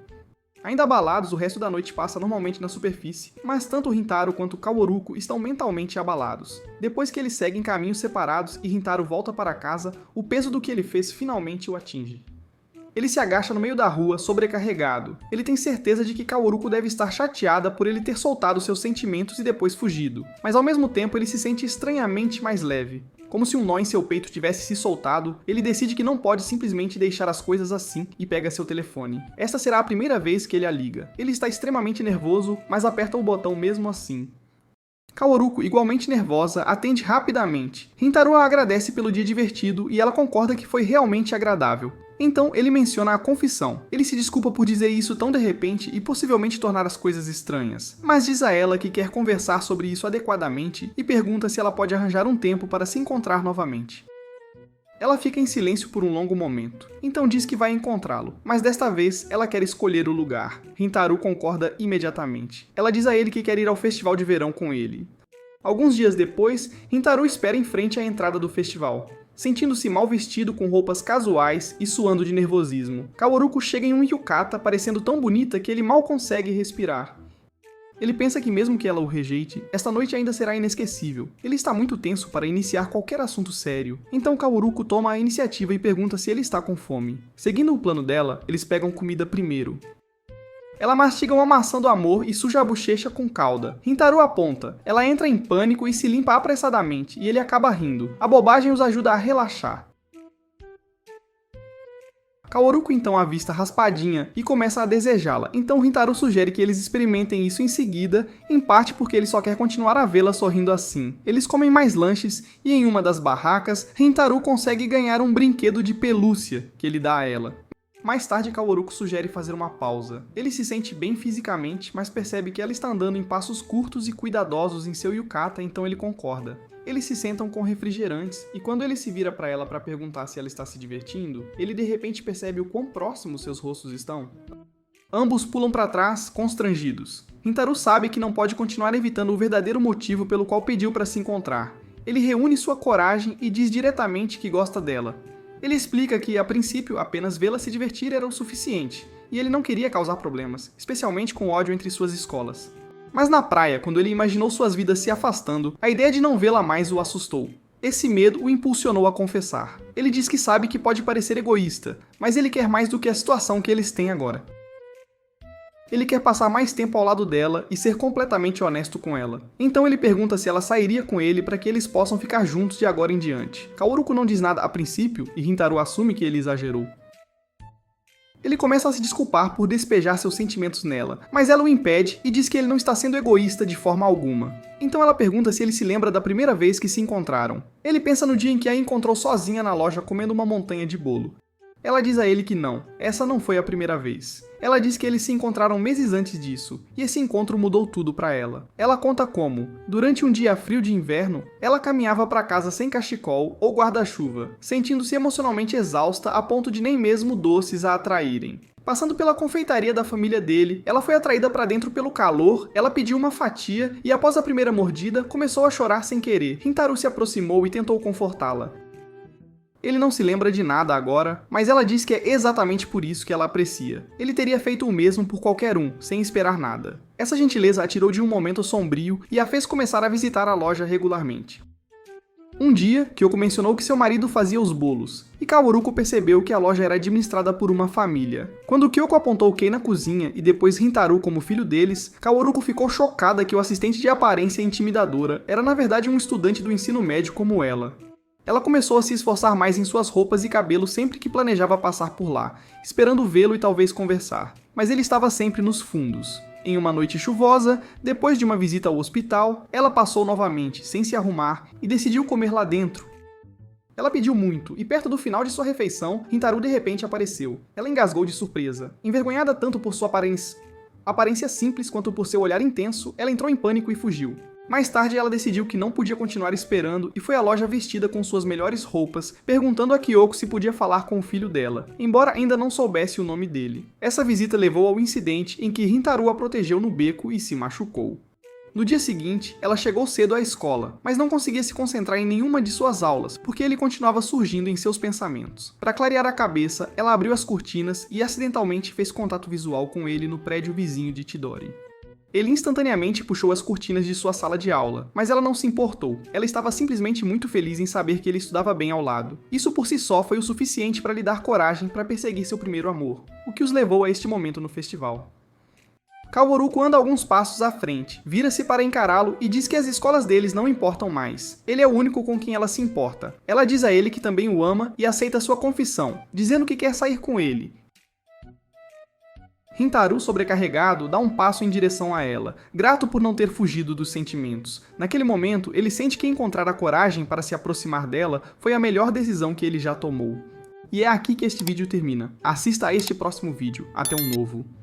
Ainda abalados, o resto da noite passa normalmente na superfície, mas tanto Rintaro quanto Kaworuko estão mentalmente abalados. Depois que eles seguem caminhos separados e Rintaro volta para casa, o peso do que ele fez finalmente o atinge. Ele se agacha no meio da rua, sobrecarregado. Ele tem certeza de que Kaworuko deve estar chateada por ele ter soltado seus sentimentos e depois fugido, mas ao mesmo tempo ele se sente estranhamente mais leve. Como se um nó em seu peito tivesse se soltado, ele decide que não pode simplesmente deixar as coisas assim e pega seu telefone. Esta será a primeira vez que ele a liga. Ele está extremamente nervoso, mas aperta o botão mesmo assim. Kaworuko, igualmente nervosa, atende rapidamente. Rintaro a agradece pelo dia divertido e ela concorda que foi realmente agradável. Então ele menciona a confissão. Ele se desculpa por dizer isso tão de repente e possivelmente tornar as coisas estranhas, mas diz a ela que quer conversar sobre isso adequadamente e pergunta se ela pode arranjar um tempo para se encontrar novamente. Ela fica em silêncio por um longo momento, então diz que vai encontrá-lo, mas desta vez ela quer escolher o lugar. Rintaro concorda imediatamente. Ela diz a ele que quer ir ao festival de verão com ele. Alguns dias depois, Rintaro espera em frente à entrada do festival, sentindo-se mal vestido com roupas casuais e suando de nervosismo. Kaworuko chega em um yukata parecendo tão bonita que ele mal consegue respirar. Ele pensa que mesmo que ela o rejeite, esta noite ainda será inesquecível. Ele está muito tenso para iniciar qualquer assunto sério. Então Kaworuko toma a iniciativa e pergunta se ele está com fome. Seguindo o plano dela, eles pegam comida primeiro. Ela mastiga uma maçã do amor e suja a bochecha com calda. Rintaro aponta. Ela entra em pânico e se limpa apressadamente, e ele acaba rindo. A bobagem os ajuda a relaxar. Kaworuko então avista Raspadinha e começa a desejá-la, então Rintaro sugere que eles experimentem isso em seguida, em parte porque ele só quer continuar a vê-la sorrindo assim. Eles comem mais lanches e em uma das barracas, Rintaro consegue ganhar um brinquedo de pelúcia que ele dá a ela. Mais tarde, Kaworuko sugere fazer uma pausa. Ele se sente bem fisicamente, mas percebe que ela está andando em passos curtos e cuidadosos em seu yukata, então ele concorda. Eles se sentam com refrigerantes, e quando ele se vira para ela para perguntar se ela está se divertindo, ele de repente percebe o quão próximos seus rostos estão. Ambos pulam para trás, constrangidos. Rintaro sabe que não pode continuar evitando o verdadeiro motivo pelo qual pediu para se encontrar. Ele reúne sua coragem e diz diretamente que gosta dela. Ele explica que, a princípio, apenas vê-la se divertir era o suficiente, e ele não queria causar problemas, especialmente com ódio entre suas escolas. Mas na praia, quando ele imaginou suas vidas se afastando, a ideia de não vê-la mais o assustou. Esse medo o impulsionou a confessar. Ele diz que sabe que pode parecer egoísta, mas ele quer mais do que a situação que eles têm agora. Ele quer passar mais tempo ao lado dela e ser completamente honesto com ela. Então ele pergunta se ela sairia com ele para que eles possam ficar juntos de agora em diante. Kaworuko não diz nada a princípio e Rintaro assume que ele exagerou. Ele começa a se desculpar por despejar seus sentimentos nela, mas ela o impede e diz que ele não está sendo egoísta de forma alguma. Então ela pergunta se ele se lembra da primeira vez que se encontraram. Ele pensa no dia em que a encontrou sozinha na loja comendo uma montanha de bolo. Ela diz a ele que não, essa não foi a primeira vez. Ela diz que eles se encontraram meses antes disso, e esse encontro mudou tudo para ela. Ela conta como, durante um dia frio de inverno, ela caminhava para casa sem cachecol ou guarda-chuva, sentindo-se emocionalmente exausta a ponto de nem mesmo doces a atraírem. Passando pela confeitaria da família dele, ela foi atraída para dentro pelo calor, ela pediu uma fatia e após a primeira mordida, começou a chorar sem querer. Rintaro se aproximou e tentou confortá-la. Ele não se lembra de nada agora, mas ela diz que é exatamente por isso que ela aprecia. Ele teria feito o mesmo por qualquer um, sem esperar nada. Essa gentileza a tirou de um momento sombrio e a fez começar a visitar a loja regularmente. Um dia, Kyoko mencionou que seu marido fazia os bolos, e Kaworuko percebeu que a loja era administrada por uma família. Quando Kyoko apontou Kei na cozinha e depois Rintaro como filho deles, Kaworuko ficou chocada que o assistente de aparência intimidadora era na verdade um estudante do ensino médio como ela. Ela começou a se esforçar mais em suas roupas e cabelo sempre que planejava passar por lá, esperando vê-lo e talvez conversar. Mas ele estava sempre nos fundos. Em uma noite chuvosa, depois de uma visita ao hospital, ela passou novamente, sem se arrumar, e decidiu comer lá dentro. Ela pediu muito, e perto do final de sua refeição, Rintaro de repente apareceu. Ela engasgou de surpresa. Envergonhada tanto por sua aparência simples quanto por seu olhar intenso, ela entrou em pânico e fugiu. Mais tarde, ela decidiu que não podia continuar esperando e foi à loja vestida com suas melhores roupas, perguntando a Kyoko se podia falar com o filho dela, embora ainda não soubesse o nome dele. Essa visita levou ao incidente em que Rintaro a protegeu no beco e se machucou. No dia seguinte, ela chegou cedo à escola, mas não conseguia se concentrar em nenhuma de suas aulas, porque ele continuava surgindo em seus pensamentos. Para clarear a cabeça, ela abriu as cortinas e acidentalmente fez contato visual com ele no prédio vizinho de Chidori. Ele instantaneamente puxou as cortinas de sua sala de aula, mas ela não se importou. Ela estava simplesmente muito feliz em saber que ele estudava bem ao lado. Isso por si só foi o suficiente para lhe dar coragem para perseguir seu primeiro amor, o que os levou a este momento no festival. Kaworuko anda alguns passos à frente, vira-se para encará-lo e diz que as escolas deles não importam mais. Ele é o único com quem ela se importa. Ela diz a ele que também o ama e aceita sua confissão, dizendo que quer sair com ele. Rintaro, sobrecarregado, dá um passo em direção a ela, grato por não ter fugido dos sentimentos. Naquele momento, ele sente que encontrar a coragem para se aproximar dela foi a melhor decisão que ele já tomou. E é aqui que este vídeo termina. Assista a este próximo vídeo. Até um novo.